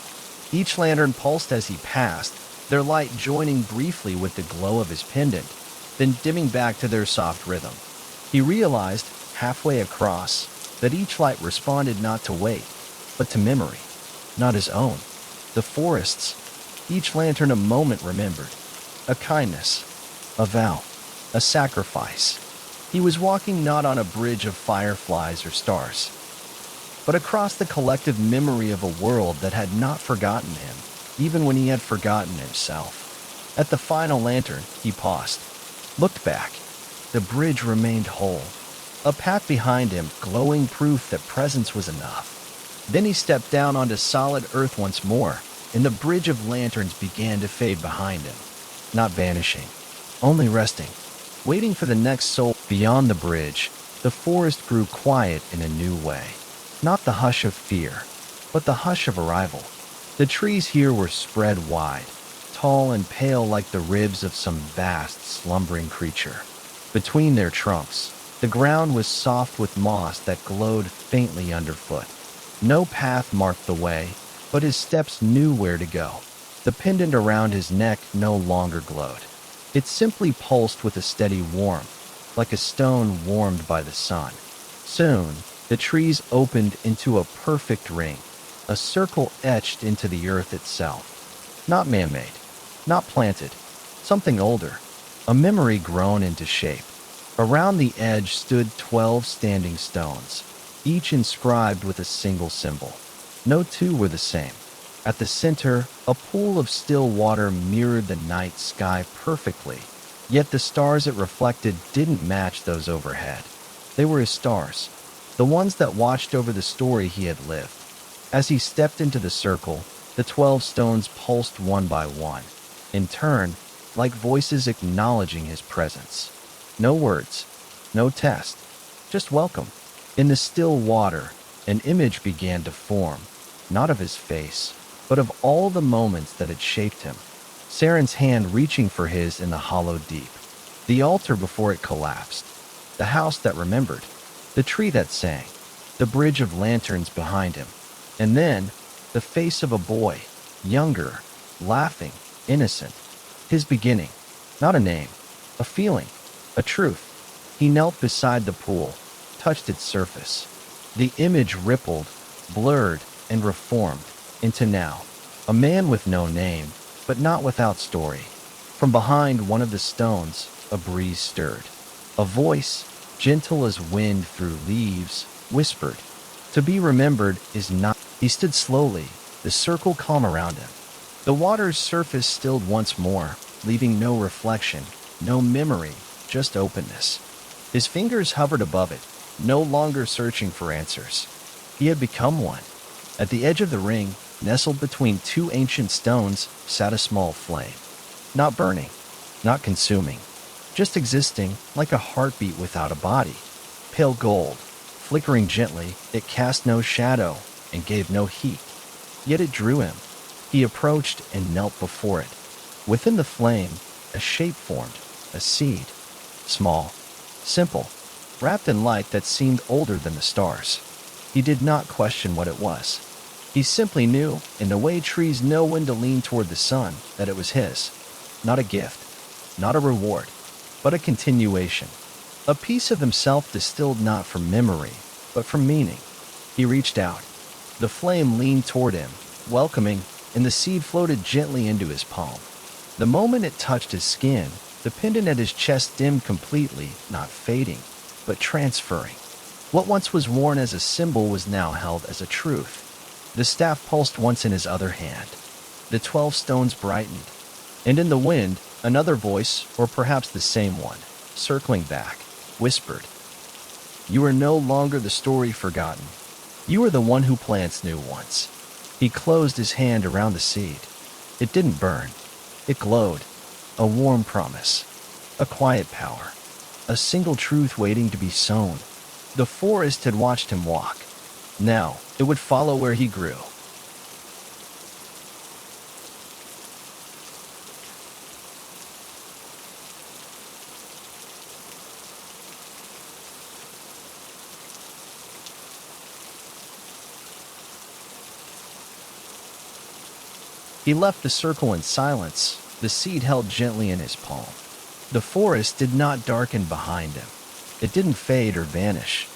Each lantern pulsed as he passed, their light joining briefly with the glow of his pendant, then dimming back to their soft rhythm. He realized, halfway across, that each light responded not to weight, but to memory, not his own. The forest's, each lantern a moment remembered, a kindness, a vow, a sacrifice. He was walking not on a bridge of fireflies or stars, but across the collective memory of a world that had not forgotten him, even when he had forgotten himself. At the final lantern, he paused, looked back. The bridge remained whole, a path behind him, glowing proof that presence was enough. Then he stepped down onto solid earth once more, and the bridge of lanterns began to fade behind him, not vanishing, only resting, waiting for the next soul. Beyond the bridge, the forest grew quiet in a new way. Not the hush of fear, but the hush of arrival. The trees here were spread wide, tall and pale like the ribs of some vast, slumbering creature. Between their trunks, the ground was soft with moss that glowed faintly underfoot. No path marked the way, but his steps knew where to go. The pendant around his neck no longer glowed. It simply pulsed with a steady warmth, like a stone warmed by the sun. Soon, the trees opened into a perfect ring, a circle etched into the earth itself. Not man-made, not planted, something older, a memory grown into shape. Around the edge stood 12 standing stones, each inscribed with a single symbol. No two were the same. At the center, a pool of still water mirrored the night sky perfectly, yet the stars it reflected didn't match those overhead. They were his stars, the ones that watched over the story he had lived. As he stepped into the circle, the 12 stones pulsed one by one, in turn, like voices acknowledging his presence. No words, no test, just welcome. In the still water, an image began to form, not of his face, but of all the moments that had shaped him. Saren's hand reaching for his in the hollow deep. The altar before it collapsed. The house that remembered. The tree that sang. The bridge of lanterns behind him. And then, the face of a boy, younger, laughing, innocent. His beginning. Not a name. A feeling. A truth. He knelt beside the pool, touched its surface. The image rippled, blurred, and reformed into now. A man with no name, but not without story. From behind one of the stones, a breeze stirred. A voice, gentle as wind through leaves, whispered, "To be remembered is not..." He stood slowly, the circle calm around him. The water's surface stilled once more, leaving no reflection, no memory, just openness. His fingers hovered above it, no longer searching for answers. He had become one. At the edge of the ring, nestled between two ancient stones, sat a small flame. Not burning, not consuming, just existing like a heartbeat without a body. Pale gold, flickering gently, it cast no shadow and gave no heat. Yet it drew him. He approached and knelt before it. Within the flame, a shape formed, a seed. Small, simple, wrapped in light that seemed older than the stars. He did not question what it was. He simply knew, in the way trees know when to lean toward the sun, that it was his. Not a gift, not a reward, but a continuation. A piece of himself distilled not from memory, but from meaning. He reached out. The flame leaned toward him, welcoming, and the seed floated gently into his palm. The moment it touched his skin, the pendant at his chest dimmed completely, not fading, but transferring. What once was worn as a symbol was now held as a truth. The staff pulsed once in his other hand. The 12 stones brightened, and in the wind, another voice, or perhaps the same one, circling back, whispered, "You are no longer the story forgotten. You are the one who plants new ones." He closed his hand around the seed. It didn't burn. It glowed. A warm promise. A quiet power. A single truth waiting to be sown. The forest had watched him walk. Now, it would follow where he grew. He left the circle in silence, the seed held gently in his palm. The forest did not darken behind him. It didn't fade or vanish.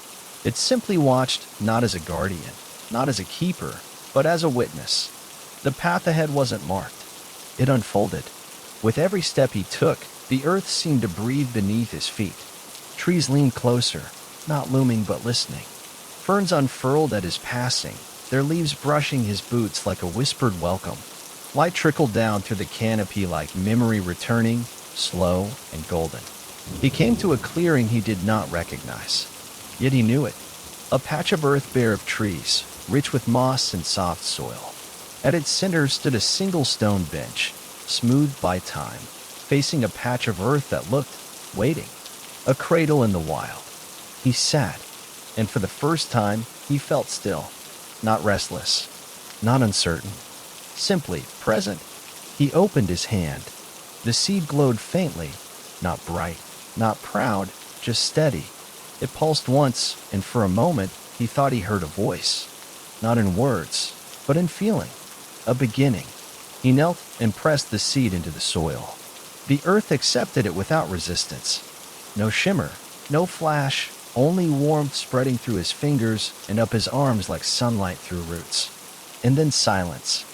It simply watched, not as a guardian, not as a keeper, but as a witness. The path ahead wasn't marked. It unfolded. With every step he took, the earth seemed to breathe beneath his feet. Trees leaned closer, not looming but listening. Ferns unfurled at his passing, their leaves brushing his boots like a whispered welcome. Light trickled down through the canopy like memory returning, slow and golden. He came to a clearing he did not recognize. Yet he knew it. A patch of earth bare of trees, rich with moss and soft soil. At its center stood a single stone bench, smoothed by time, facing a patch of earth that looked, waiting. A cradle in the wild. He sat, and for the first time, he felt still. Not restless, not uncertain. Simply present. He opened his hand. The seed glowed faintly, not bright, not proud, just steady. It pulsed once, and for a moment, he thought he heard a voice. Not in words, but in feeling. A beginning. He knelt and pressed the seed into the soil. The earth accepted it without resistance. No shimmer, no flash, only warmth spreading through his fingers and up his arms like sunlight through roots. And then silence.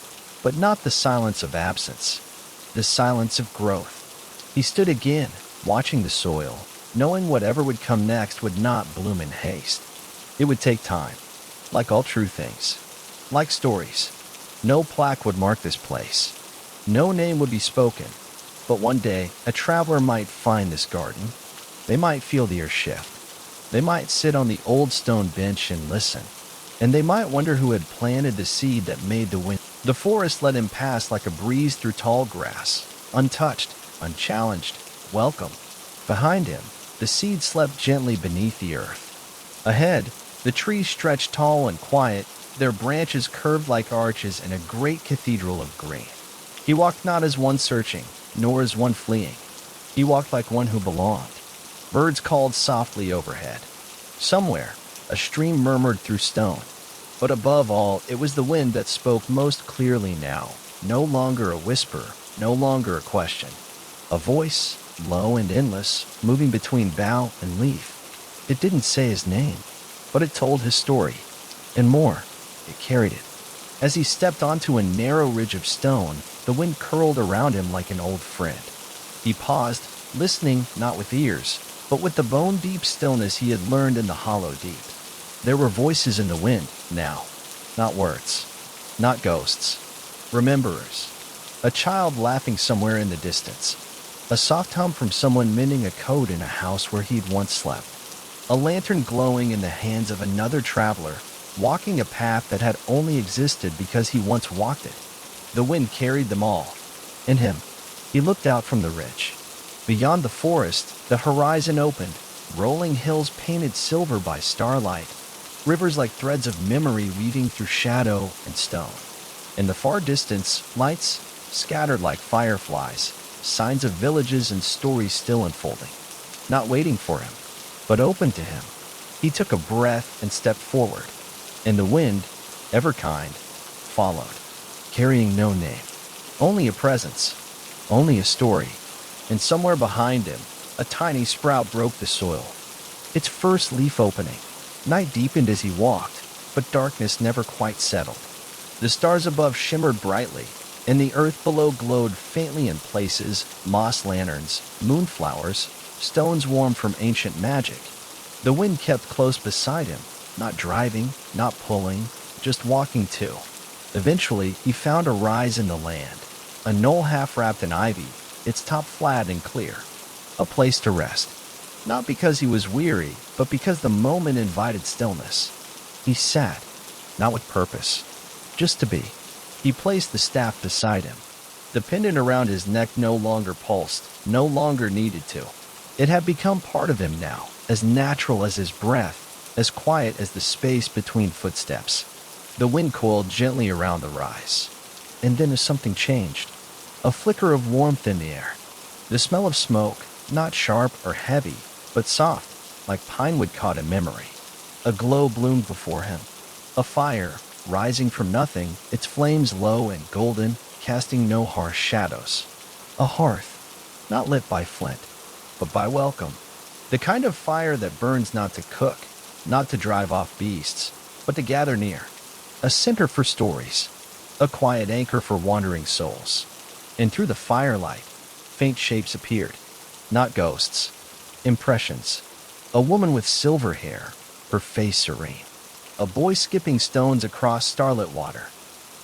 But not the silence of absence. The silence of growth. He stood again, watching the soil, knowing whatever would come next would not bloom in haste. It would take time, like all true things, like stories. No plaque would mark this place. No name would be spoken. But one day, a traveler might find this garden. They might feel the earth shift. They might sit on the old stone bench and listen. And they might wonder who had planted the seed that made the wind. The forest let him pass like a breeze through tall grass, untouched, unchallenged, welcome. Behind him, the seed slept gently beneath the earth. Ahead, the trees stretched tall and quiet, their branches curved like arches in a great cathedral of green. He walked not as one searching, nor as one fleeing. He walked like one who belonged. Birds called softly overhead. Somewhere, a stream murmured through stone. But above all, it was the wind that spoke most clearly now, no longer a whisper, no longer a question. A voice, low and endless, moving between bough and leaf. It didn't say his name, but it told his story. And more, it carried it. As he stepped onto a narrow ridge of stone, the wind curled around him like an old friend. He paused, listening not with ears, but with the bone-deep stillness he had learned in the hollow deep. There were voices in the wind now, not words, not ghosts, rememberers. A child laughing somewhere in the distance. A soft hum from someone mending a coat in a house where he'd once slept. A lantern glowing in the hands of another traveler, walking a path that had only existed because he once walked it. The wind carried them all. And him. He looked out from the ridge. Beyond the forest, the horizon opened, rolling hills painted silver by starlight, rivers like threads of memory weaving through shadow and stone. In the far distance, lights scattered like fireflies, signs of villages and stories still unfolding. Not waiting for him, but open to him. He took a breath and stepped forward, and the wind, ever kind, followed, carrying no name, only a presence, only a story. And somewhere behind him, a tiny sprout broke the soil, its first leaf opening. Night deepened as he walked, but darkness never quite settled. The stars above shimmered brightly, and the earth below glowed faintly in places, moss lanterns, moonflowers, stones warm from ancient magic. The wind kept close beside him, not driving, not pulling, just walking too. Eventually, he found a rise in the land, a knoll half wrapped in ivy, its top flat and clear. A place to rest. Not because he was weary, but because the moment invited stillness. He sat, not with purpose, just to be. He placed the staff beside him. The pendant around his neck no longer pulsed, no longer needed to. It had become part of him now, as natural as his breath, as quiet as the space between footsteps. The wind coiled gently around the rise. And then something changed. A flicker of warmth in the air. The smell of smoke, not sharp or heavy, but soft, like pine wood caught in memory. A glow bloomed before him. A fire, rising from nothing, its flames low and golden, casting no harsh shadows. A hearth, not lit by flint, but by welcome. The kind of fire that burns not to cook, not to drive off beasts, but to gather near. A center for stories, a quiet anchor for wandering souls. And through the firelight, faint shapes appeared. Not ghosts, impressions. A woman with silver hair, her face serene. A boy skipping stones across starlit water.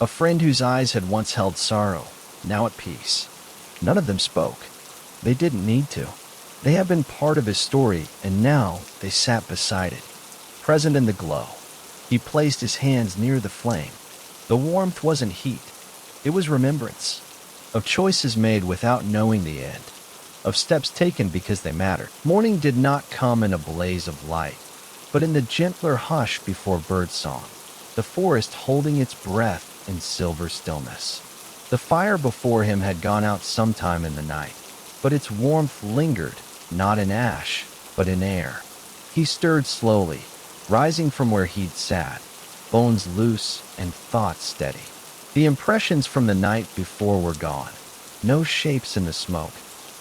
A friend whose eyes had once held sorrow, now at peace. None of them spoke. They didn't need to. They had been part of his story, and now they sat beside it, present in the glow. He placed his hands near the flame. The warmth wasn't heat. It was remembrance. Of choices made without knowing the end. Of steps taken because they mattered. Morning did not come in a blaze of light, but in the gentler hush before birdsong. The forest holding its breath in silver stillness. The fire before him had gone out sometime in the night, but its warmth lingered, not in ash, but in air. He stirred slowly, rising from where he'd sat, bones loose and thoughts steady. The impressions from the night before were gone. No shapes in the smoke,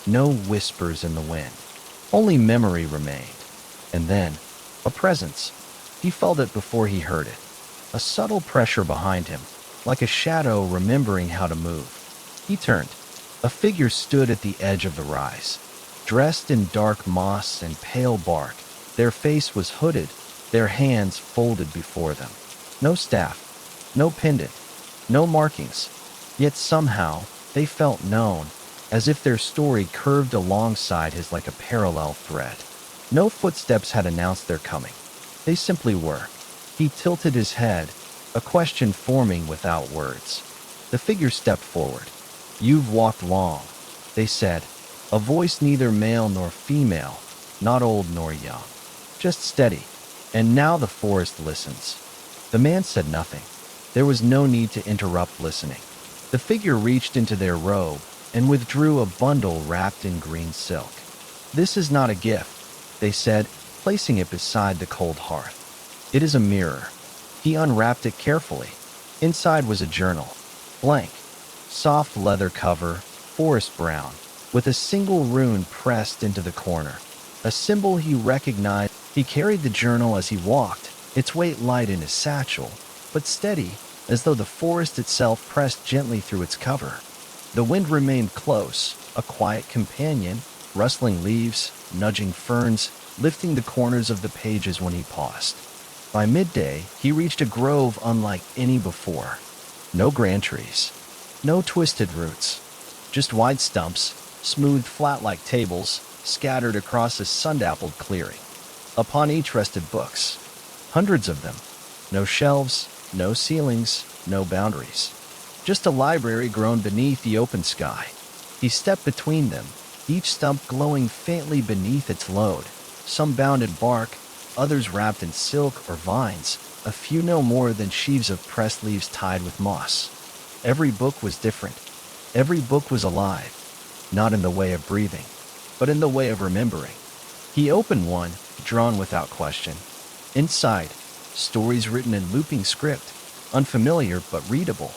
no whispers in the wind. Only memory remained. And then, a presence. He felt it before he heard it. A subtle pressure behind him, like a shadow remembering how to move. He turned. A figure stood at the edge of the rise, dressed in dark moss and pale bark. Their face was hooded, their hands folded before them. No staff, no pendant, no markings, yet somehow they felt known, as if their story curved alongside his like a parallel thread. No footsteps had announced their coming. They simply were. He tilted his head, a question forming without words. The figure stepped forward. "You've walked long," they said, a voice neither male nor female, not old nor young, just steady. And now the forest listens. The man said nothing. There was no need to interrupt listening. The figure reached into their robe and withdrew a bundle wrapped in green silk. "This is not a gift," they said, placing it beside the cold hearth. "It is a mirror." He unwrapped it carefully. Inside was a journal, blank, soft leather cover, forest brown, with a single rune pressed into the corner, a symbol he recognized. He carried the journal as he walked, its weight light in his satchel, but steady, as though the forest itself pressed gently through its cover. The wind remained close, a quiet companion, rustling leaves, nudging ferns, lifting the corners of the pages when he paused. By midday, he reached a grove unlike any before. No grand trees, no twisted roots, just wide stumps, smooth flat like tables, scattered across a sun-dappled clearing. Upon each rested books, hundreds of them, No shelves, no ceilings, no boundaries. Just a library grown beneath the open sky. He stepped between them, each stump glowing faintly beneath its load, some bound in bark, others wrapped in silk or vines, a few no more than sheaves of pressed leaves tied with moss. Every book was different. Every book was alive, not in the way of breathing, but in the way of remembering. He opened one, drawn without question. Inside, stories written in looping script, unfamiliar but readable.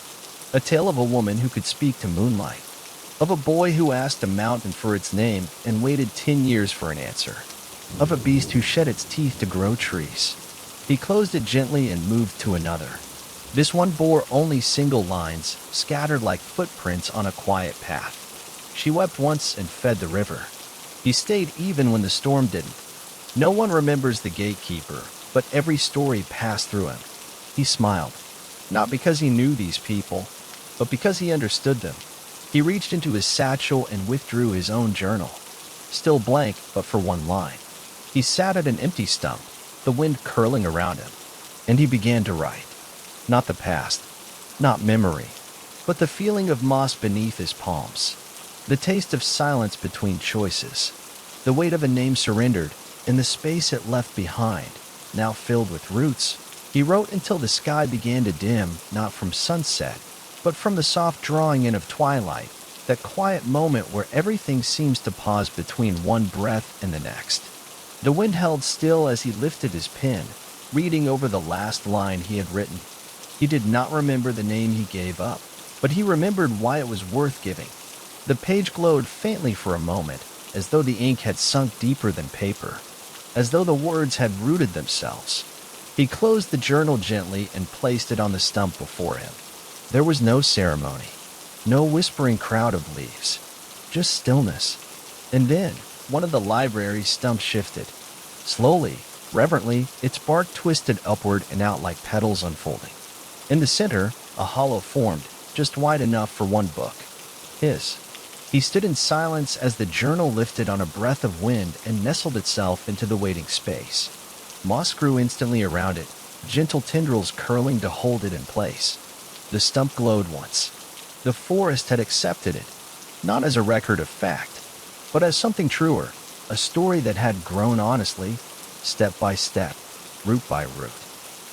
A tale of a woman who could speak to moonlight, of a boy who asked a mountain for its name and waited 10 years for an answer, of a beast who shed its teeth to grow trees. He closed it gently and moved to another. This one bore only single lines, scattered like footprints on a quiet path. She wept once and fed the river. He stayed even when the storm didn't. No one remembers the gatekeeper, but every story passed through him. He smiled, not because he knew these people, but because he understood them. He reached into his satchel and withdrew his own journal, still blank but for one line. He sat at an empty stump, the wind curling around him, and he began to write. Not the past, not memory, but the feeling of moss beneath his palms, the taste of silence between choices, the weight of a name surrendered, and the space it left behind, now filled with roots. He wrote until the sky began to dim, not from sunset, but from the soft drawing in of twilight, that quiet moment where everything seems to pause between one breath and the next. The wind held still as he lifted his pen, reading over the last line he had written. He did not remember the name he gave up, but he remembered why it was worth giving. The page glowed faintly for a moment, as though the ink had sunk deeper than paper, as though the words had rooted themselves. He closed the journal gently and placed it on the stump before him. There was no ceremony, no whispering crowd of leaves, just stillness. And then, one of the library's stumps shifted. Slowly, reverently, its bark twisted upward and out like petals unfolding. In the center, a hollow formed, just wide enough for one book. His. He stood in silence as the journal lifted on a breath of wind and nestled itself into the waiting space. Moss grew instantly around it, gentle tendrils curling to hold it in place. The stump glowed once. The forest had accepted it, not as a record of fact, but as something truer, a story that had grown honestly, step by step, root by root.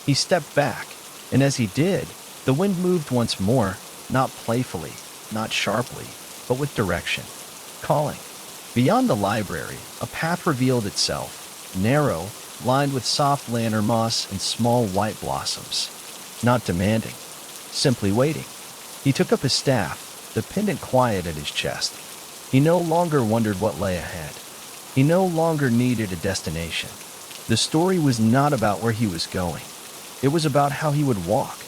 He stepped back, and as he did, the wind moved once more, not playfully, not sharply, but with direction, calling. Beyond the library, a path revealed itself, narrow, lined with soft lantern moss and small white blossoms. Not demanding, simply waiting. He took up his staff, the pendant quiet at his chest. He no longer wondered what lay ahead. He no longer needed a destination. The story was not about where he was going. It was about how he would walk.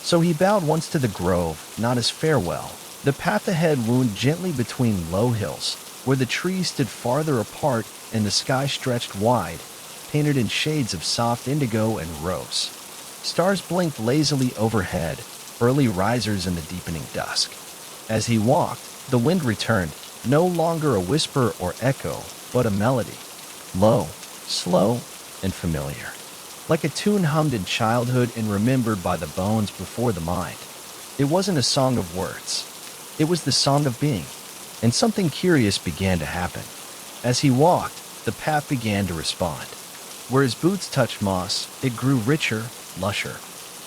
So he bowed once to the grove, not as farewell. The path ahead wound gently between low hills, where the trees stood farther apart and the sky stretched wide, painted in shades of soft indigo and rose. Stars blinked lazily overhead, early risers in the deepening dusk. As he walked, the wind returned, no longer a whisper or echo, but a melody. Low, slow, and familiar. Like a tune hummed in childhood and remembered by the bones before the mind. It wasn't a song of words. It was the song of being. And something curious began to happen. As he walked, the path began to respond. Where his boots touched moss, it grew richer, lusher.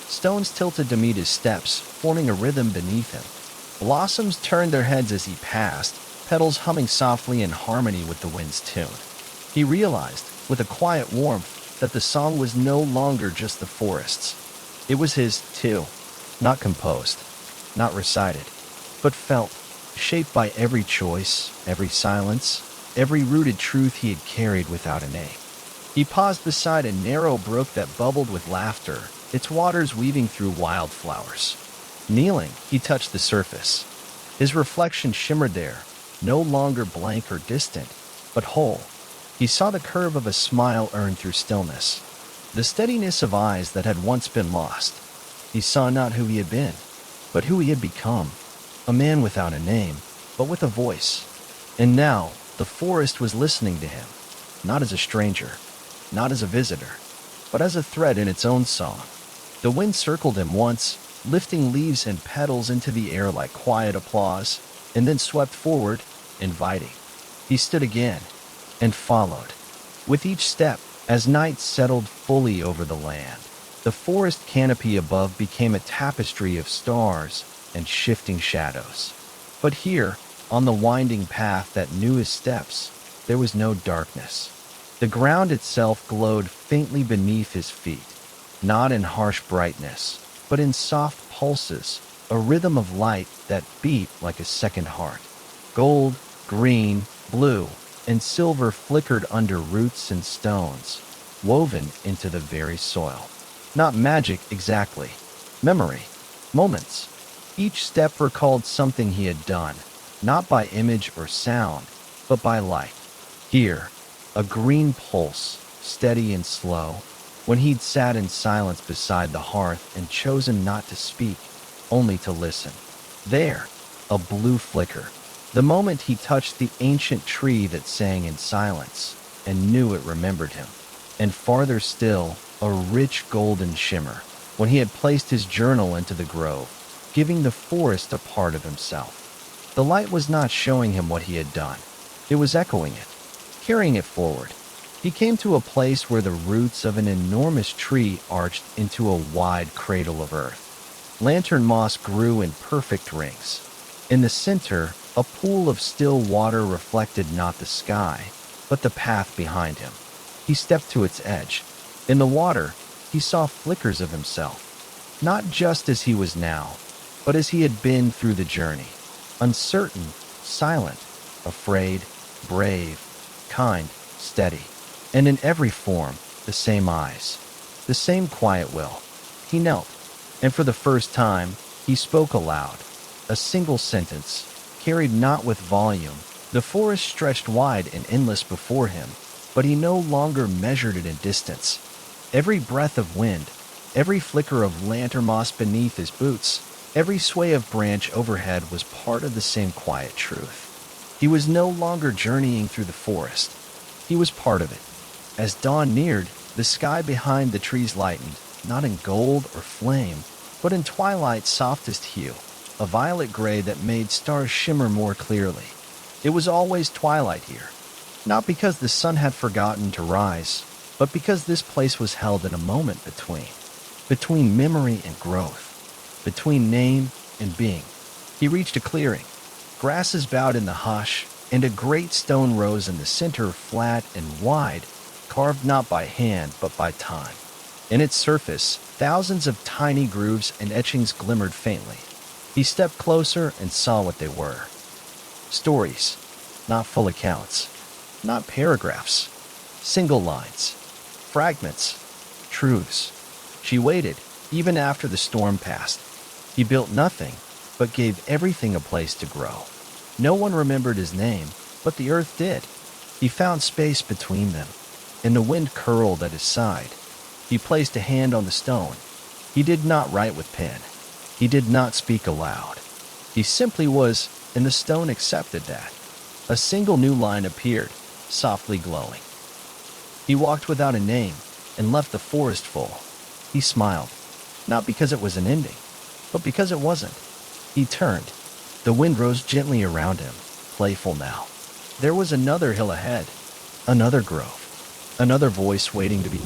Stones tilted to meet his steps, forming a rhythm beneath him. Blossoms turned their heads as he passed, petals humming softly in harmony with the wind's tune. He realized, with a quiet warmth, that the song was no longer just the forest's. It was his, too. Not composed, not recited, but felt, shaped by every choice, every silence, every rooted truth he had carried without a name. He paused beside a narrow brook that bubbled with laughter, its waters weaving through wildflowers. Kneeling, he touched the surface. His reflection shimmered there, no longer blank or distant, but whole. He saw the curve of a smile earned through stillness, the steadiness of eyes that had once been lost. He saw not who he had been, but who he had become, a man without a name, but with a voice. And now, the forest was listening to him, not as a stranger, not as a visitor, but as a thread in its own song. The wind circled him once, lifting leaves and petals into the air like quiet applause, and then swept forward, inviting. He stood again, and followed. With each step, as night settled fully over the land, the forest canopy above became a tapestry of stars and shifting shadows. But here, on the winding path that knew his steps, there was no darkness. The ground itself glowed faintly beneath his feet, not in harsh brightness, but in soft pulses, a rhythm of light that beat like a second heart. Gold, green, blue, and silver flickered under roots and stones, woven into the very soil. Not magic exactly. Memory. Moments. Each step recalled something he had done, not by image or sound, but by light. Here, a green pulse, steady and slow, when he'd sat in silence beside the hearth and chosen not to speak, only to listen. There, a blue flicker, the moment he touched the ancient tree that sang in silence and knew it remembered him. And farther still, a rich golden shimmer, when he had placed his journal into the grove, giving the forest a part of himself. The light was not showing him what he had done. It was echoing it, carrying it forward. He came to a place where the roots of an enormous tree arched into a wide cradle of earth. Lantern moss grew in perfect rings. In the center, a pool of still water reflected not the sky, but the path behind him. He stepped to its edge. In the water, he saw flickers of himself, not just as he was now, but as he had been through the journey. Uncertain, silent, afraid, brave, kind, steady. And in every form, the same eyes, the same quiet will. He knelt, and for the first time, he spoke aloud. A single sentence, carried not with volume. The forest stretched wide and endless before him, but he no longer measured it in distance. Every breath of wind, every flicker of lantern moss beneath his boots, every sway of branch overhead was part of the same quiet truth. He was no longer journeying through the forest. He was part of it. As dawn neared, the sky behind the trees lightened, not in gold or flame, but in twilight's softest hue, a violet gray that made stars shimmer more clearly. It was always twilight here, not because the sun had forgotten to rise, but because this place was held in a moment between memory and growth, between name and being. He reached a clearing. Grasses bowed in the hush, and a great stone rose in the center, flat and wide, carved not by hand but by time. In its surface, thousands of tiny grooves and etchings glimmered faintly. He stepped closer and saw what they were. Stories, not full accounts, not paragraphs, single lines, fragments, truths. She waited, even after the storm passed. He built nothing, but gave everything a place to grow. No one remembered his name, but the earth did. He found space between them, and the wind curled at his side. He placed a hand on the stone. He did not write with pen. He did not speak aloud. He simply was, and the stone accepted that. A single new line appeared, softly glowing. He walked without a name and left the forest full. He smiled, not because it was an ending, but because it wasn't. He turned. The wind rose gently around him, playful now. There was another hill ahead, another grove, another voice waiting to be